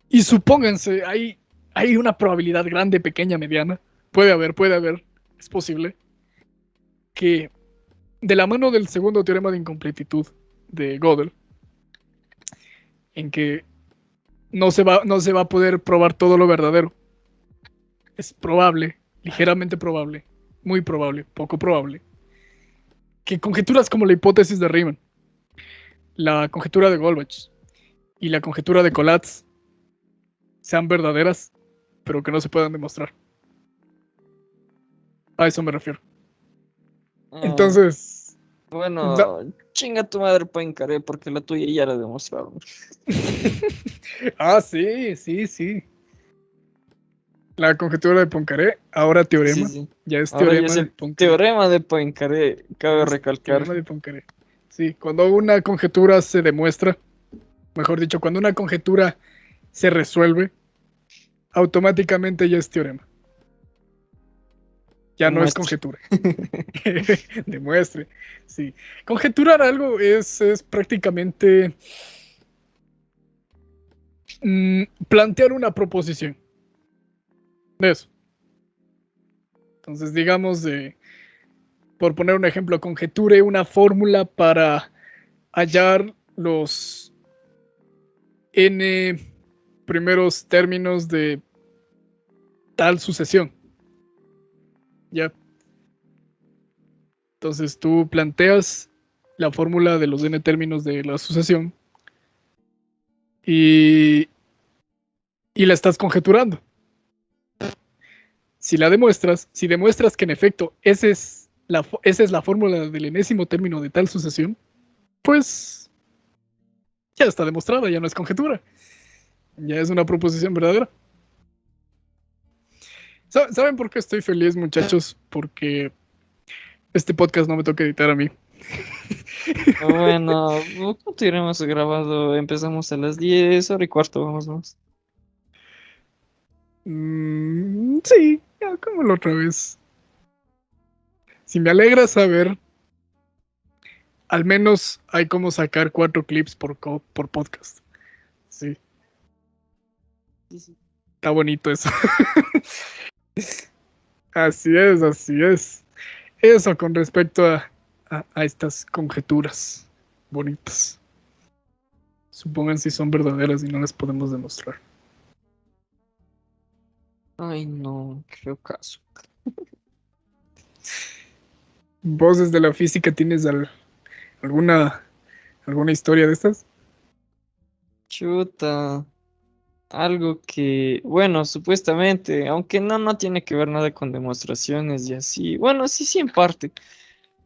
Y supónganse, hay una probabilidad grande, pequeña, mediana. Puede haber, es posible, que de la mano del segundo teorema de incompletitud de Gödel, en que no se va a poder probar todo lo verdadero. Es probable, ligeramente probable, muy probable, poco probable, que conjeturas como la hipótesis de Riemann, la conjetura de Goldbach y la conjetura de Collatz sean verdaderas, pero que no se puedan demostrar. A eso me refiero. Ah, Entonces, da- bueno, chinga tu madre, Poincaré, porque la tuya ya la demostraron. sí, sí, sí. La conjetura de Poincaré, ahora Sí, teorema, sí. ya es Ahora ya teorema es de el Poincaré. teorema de Poincaré, Ya cabe es recalcar. teorema de Poincaré. Sí, cuando una conjetura se demuestra, mejor dicho, cuando una conjetura se resuelve, automáticamente ya es teorema. Ya no es Demuestre. conjetura. Demuestre. Sí. Conjeturar algo es prácticamente plantear una proposición. De eso. Entonces, digamos, por poner un ejemplo, conjeture una fórmula para hallar los n primeros términos de tal sucesión. ¿Ya? Entonces tú planteas la fórmula de los n términos de la sucesión y, y la estás conjeturando. Si demuestras que en efecto esa es la fórmula del enésimo término de tal sucesión, pues ya está demostrada, ya no es conjetura, ya es una proposición verdadera. ¿Saben por qué estoy feliz, muchachos? Porque este podcast no me toca editar a mí. Bueno, ¿cuánto iremos grabado? Empezamos a las 10, hora y cuarto, vamos, vamos. Sí, ya como la otra vez. Si me alegra saber, al menos hay como sacar 4 clips por podcast. Sí. Sí, sí. Está bonito eso. Así es, así es. Eso con respecto a estas conjeturas bonitas. Supongan si son verdaderas y no las podemos demostrar. Ay, no, qué caso. ¿Vos desde la física tienes alguna, alguna historia de estas? Chuta. Algo que, bueno, supuestamente, aunque no tiene que ver nada con demostraciones y así. Bueno, sí, sí, en parte.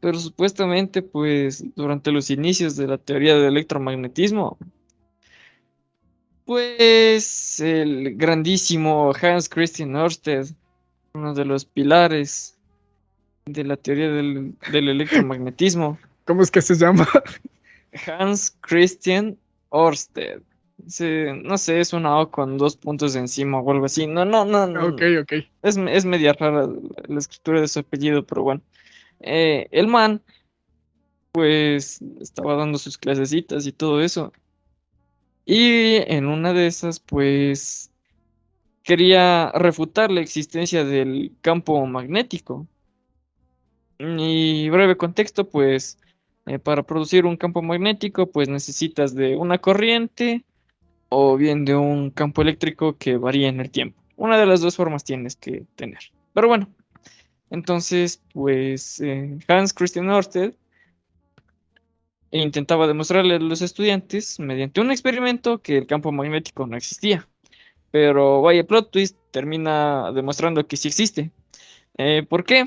Pero supuestamente, pues, durante los inicios de la teoría del electromagnetismo, pues, el grandísimo Hans Christian Ørsted, uno de los pilares de la teoría del electromagnetismo, ¿Cómo es que se llama? Hans Christian Ørsted. No sé, es una O con dos puntos encima o algo así. Ok, No. ok. Es media rara la escritura de su apellido, pero bueno. El man, pues, estaba dando sus clasecitas y todo eso. Y en una de esas, pues, quería refutar la existencia del campo magnético. Y breve contexto, pues, para producir un campo magnético, pues necesitas de una corriente o bien de un campo eléctrico que varía en el tiempo. Una de las dos formas tienes que tener. Pero bueno, entonces, pues Hans Christian Ørsted intentaba demostrarle a los estudiantes mediante un experimento que el campo magnético no existía. Pero vaya plot twist, termina demostrando que sí existe. ¿Por qué?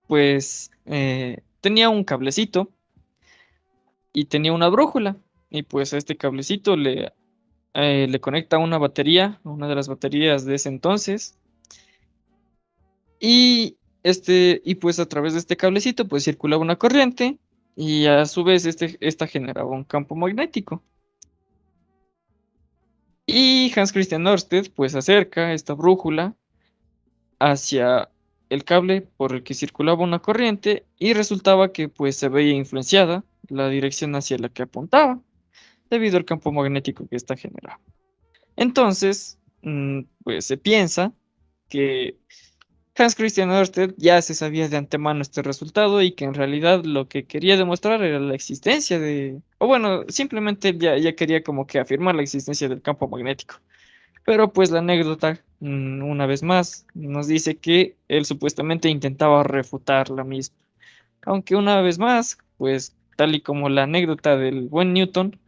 Pues tenía un cablecito y tenía una brújula. Y pues a este cablecito le conecta una batería, una de las baterías de ese entonces. Y pues a través de este cablecito pues circulaba una corriente y a su vez esta generaba un campo magnético. Y Hans Christian Ørsted pues acerca esta brújula hacia el cable por el que circulaba una corriente y resultaba que pues se veía influenciada la dirección hacia la que apuntaba debido al campo magnético que esta generaba. Entonces, pues se piensa que Hans Christian Ørsted ya se sabía de antemano este resultado y que en realidad lo que quería demostrar era la existencia o bueno, simplemente ya quería como que afirmar la existencia del campo magnético. Pero pues la anécdota, una vez más, nos dice que él supuestamente intentaba refutar la misma. Aunque una vez más, pues tal y como la anécdota del buen Newton,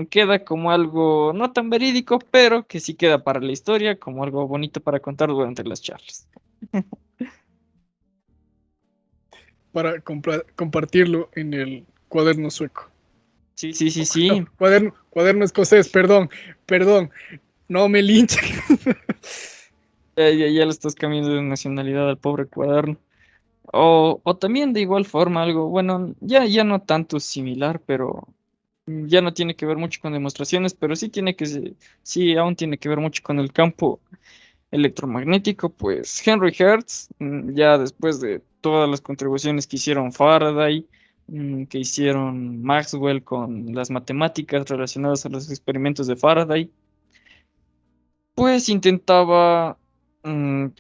queda como algo no tan verídico, pero que sí queda para la historia, como algo bonito para contar durante las charlas. Para compartirlo en el cuaderno sueco. Sí, sí, sí, No, sí. cuaderno escocés, perdón. No me linchen. Ya le estás cambiando de nacionalidad al pobre cuaderno. O también de igual forma algo, bueno, ya no tanto similar, pero ya no tiene que ver mucho con demostraciones, pero sí aún tiene que ver mucho con el campo electromagnético, pues Henry Hertz, ya después de todas las contribuciones que hicieron Faraday, que hicieron Maxwell con las matemáticas relacionadas a los experimentos de Faraday, pues intentaba,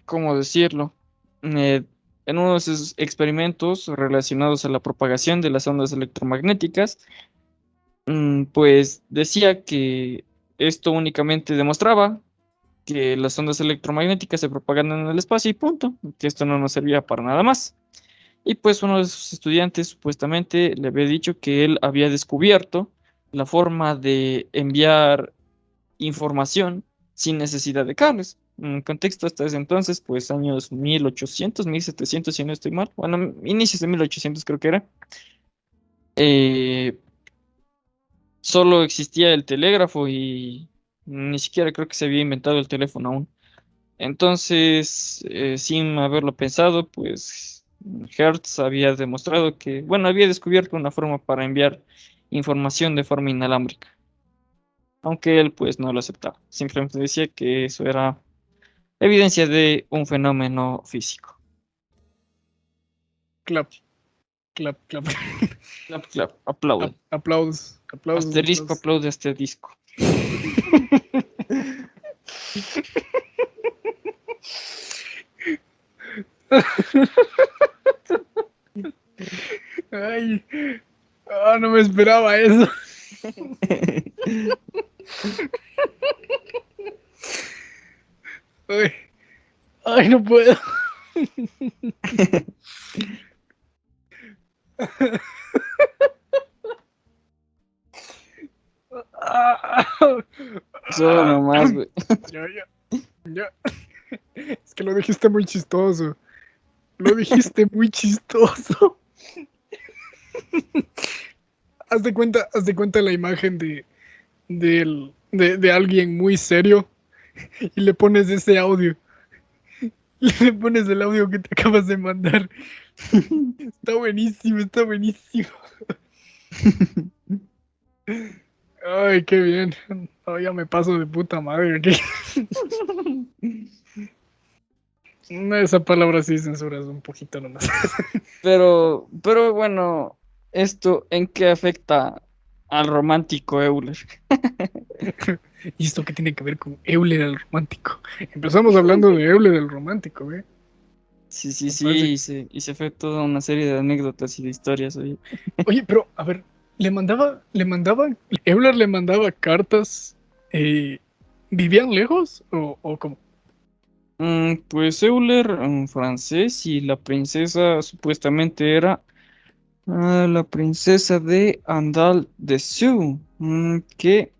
¿cómo decirlo? Eh, en uno de sus experimentos relacionados a la propagación de las ondas electromagnéticas, pues decía que esto únicamente demostraba que las ondas electromagnéticas se propagan en el espacio y punto, que esto no nos servía para nada más. Y pues uno de sus estudiantes supuestamente le había dicho que él había descubierto la forma de enviar información sin necesidad de cables. En contexto hasta ese entonces, pues años 1800, 1700, si no estoy mal, bueno, inicios de 1800 creo que era, eh, solo existía el telégrafo y ni siquiera creo que se había inventado el teléfono aún. Entonces, sin haberlo pensado, pues Hertz había demostrado que, bueno, había descubierto una forma para enviar información de forma inalámbrica, aunque él pues no lo aceptaba. Simplemente decía que eso era evidencia de un fenómeno físico. Clap, clap, clap. Clap, clap, aplaude. Aplausos, aplausos, Asterisco, aplausos. aplaude asterisco. Ay, no me esperaba eso. Ay, ay, no puedo. Solo nomás, güey. Ya. Es que lo dijiste muy chistoso. Lo dijiste muy chistoso. Haz de cuenta la imagen de alguien muy serio y le pones ese audio. Y le pones el audio que te acabas de mandar. Está buenísimo, está buenísimo. Ay, qué bien. No, ya me paso de puta madre aquí. Esa palabra sí censuras un poquito nomás. Pero bueno, ¿esto en qué afecta al romántico Euler? ¿Y esto qué tiene que ver con Euler el romántico? Empezamos hablando de Euler el romántico, ¿eh? Sí, Me parece- y se fue toda una serie de anécdotas y de historias, oye. Oye, pero a ver, Euler le mandaba cartas, ¿vivían lejos o cómo? Pues Euler, francés, y la princesa supuestamente era la princesa de Andal-Dessous, que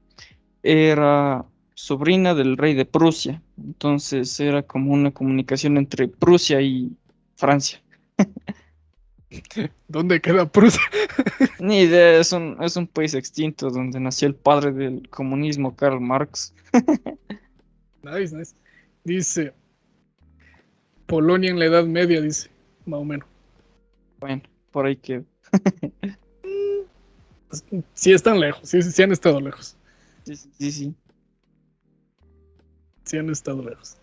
era sobrina del rey de Prusia. Entonces era como una comunicación entre Prusia y Francia. ¿Dónde queda Prusia? Ni idea, es un país extinto donde nació el padre del comunismo, Karl Marx. Nice, nice. Dice, Polonia en la Edad Media, dice, más o menos. Bueno, por ahí quedó. Sí están lejos, sí han estado lejos. Sí. Sí han estado lejos.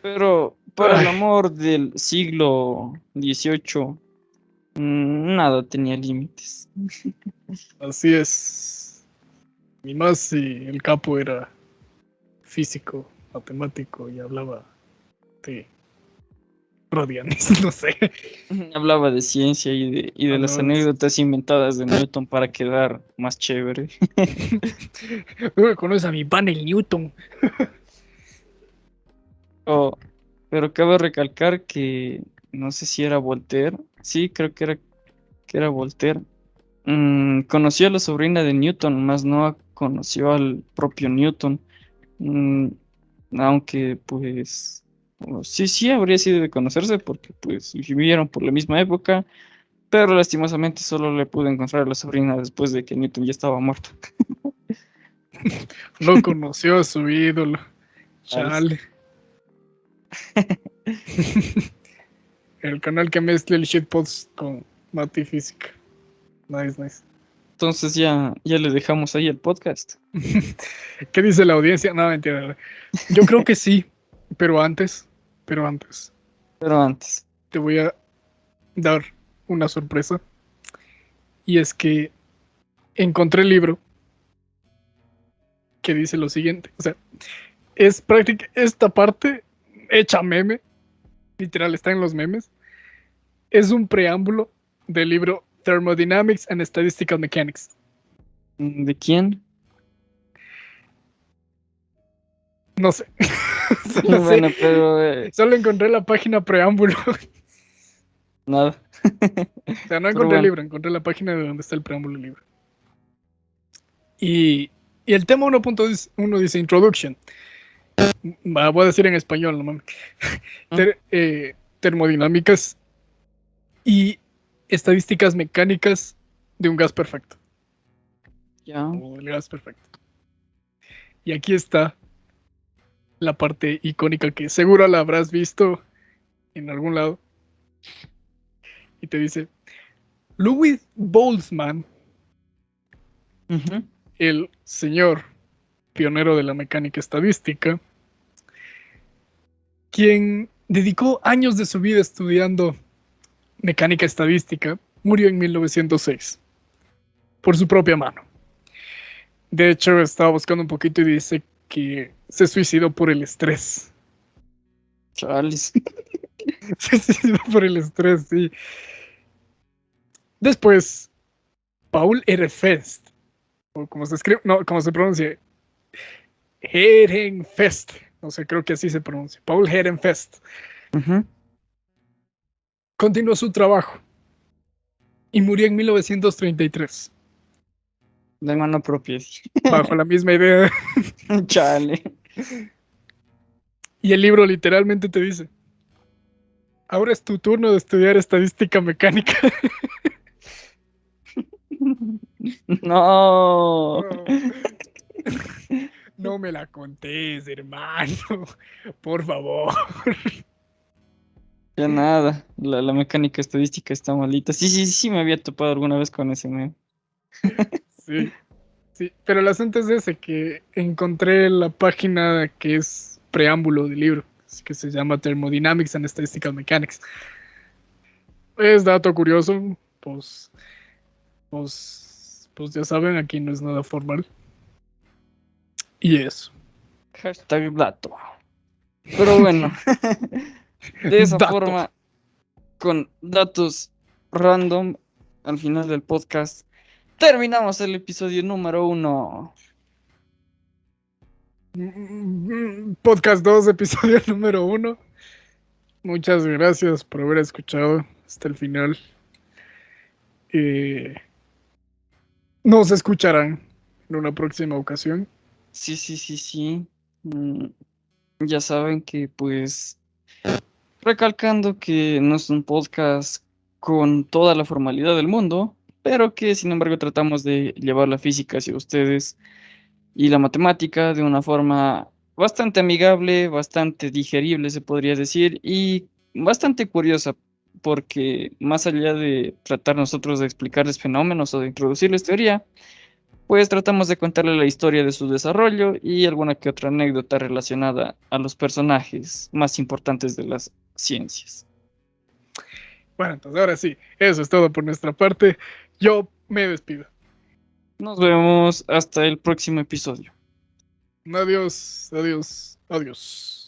Pero para el Ay, amor del siglo XVIII, nada tenía límites. así es. Y más si el capo era físico, matemático y hablaba de radianes, no sé. Hablaba de ciencia y de las Hablaba de... anécdotas inventadas de Newton para quedar más chévere. Conoces a mi pan el Newton. Oh, pero cabe recalcar que no sé si era Voltaire. Sí, creo que era Voltaire. Conoció a la sobrina de Newton, más no conoció al propio Newton. Mm, Aunque pues sí habría sido de conocerse porque pues vivieron por la misma época, pero lastimosamente solo le pude encontrar a la sobrina después de que Newton ya estaba muerto. No conoció a su ídolo. Ay, sí. Chale. El canal que mezcla el shitpost con mate y física. Nice, nice. Entonces ya le dejamos ahí el podcast. ¿Qué dice la audiencia? No, mentira. Yo creo que sí, pero antes, Pero antes, te voy a dar una sorpresa. Y es que encontré el libro que dice lo siguiente. O sea, es práctica esta parte hecha meme. Literal, está en los memes. Es un preámbulo del libro Thermodynamics and Statistical Mechanics. ¿de quién? No sé. Solo, Bueno, pero solo encontré la página preámbulo. nada. O sea, no Pero encontré el bueno, libro, encontré la página de donde está el preámbulo del libro. Y el tema 1.1 dice Introduction. Voy a decir en español, no mames. Termodinámicas y estadísticas mecánicas de un gas perfecto. ya. O del gas perfecto. Y aquí está la parte icónica que seguro la habrás visto en algún lado. Y te dice, Louis Boltzmann, Ujú. el señor pionero de la mecánica estadística, quien dedicó años de su vida estudiando mecánica estadística, murió en 1906 por su propia mano. De hecho, estaba buscando un poquito y dice que se suicidó por el estrés. Chales. Se suicidó por el estrés, sí. Después, Paul Ehrenfest, o como se escribe, no, como se pronuncia, Ehrenfest, no sé, creo que así se pronuncia, Paul Ehrenfest, Ujú. continuó su trabajo y murió en 1933, De mano propia. Sí. bajo la misma idea. Chale. Y el libro literalmente te dice, ahora es tu turno de estudiar estadística mecánica. No. No, no me la contés, hermano, por favor. Ya nada. La mecánica estadística está malita. Sí, sí, sí, me había topado alguna vez con ese meme. Sí, sí, pero el asunto es ese, que encontré la página que es preámbulo del libro, que se llama Thermodynamics and Statistical Mechanics. Es dato curioso, pues ya saben, aquí no es nada formal. Y eso. Hashtag dato. Pero bueno, de esa Dato. forma, con datos random, al final del podcast, terminamos el episodio número 1. Podcast 2, episodio número 1. Muchas gracias por haber escuchado hasta el final. Eh, nos escucharán en una próxima ocasión. Sí, sí, sí, sí. Ya saben que pues recalcando que no es un podcast con toda la formalidad del mundo, pero que sin embargo tratamos de llevar la física hacia ustedes y la matemática de una forma bastante amigable, bastante digerible, se podría decir, y bastante curiosa, porque más allá de tratar nosotros de explicarles fenómenos o de introducirles teoría, pues tratamos de contarle la historia de su desarrollo y alguna que otra anécdota relacionada a los personajes más importantes de las ciencias. Bueno, entonces ahora sí, eso es todo por nuestra parte. Yo me despido. Nos vemos hasta el próximo episodio. Adiós, adiós, adiós.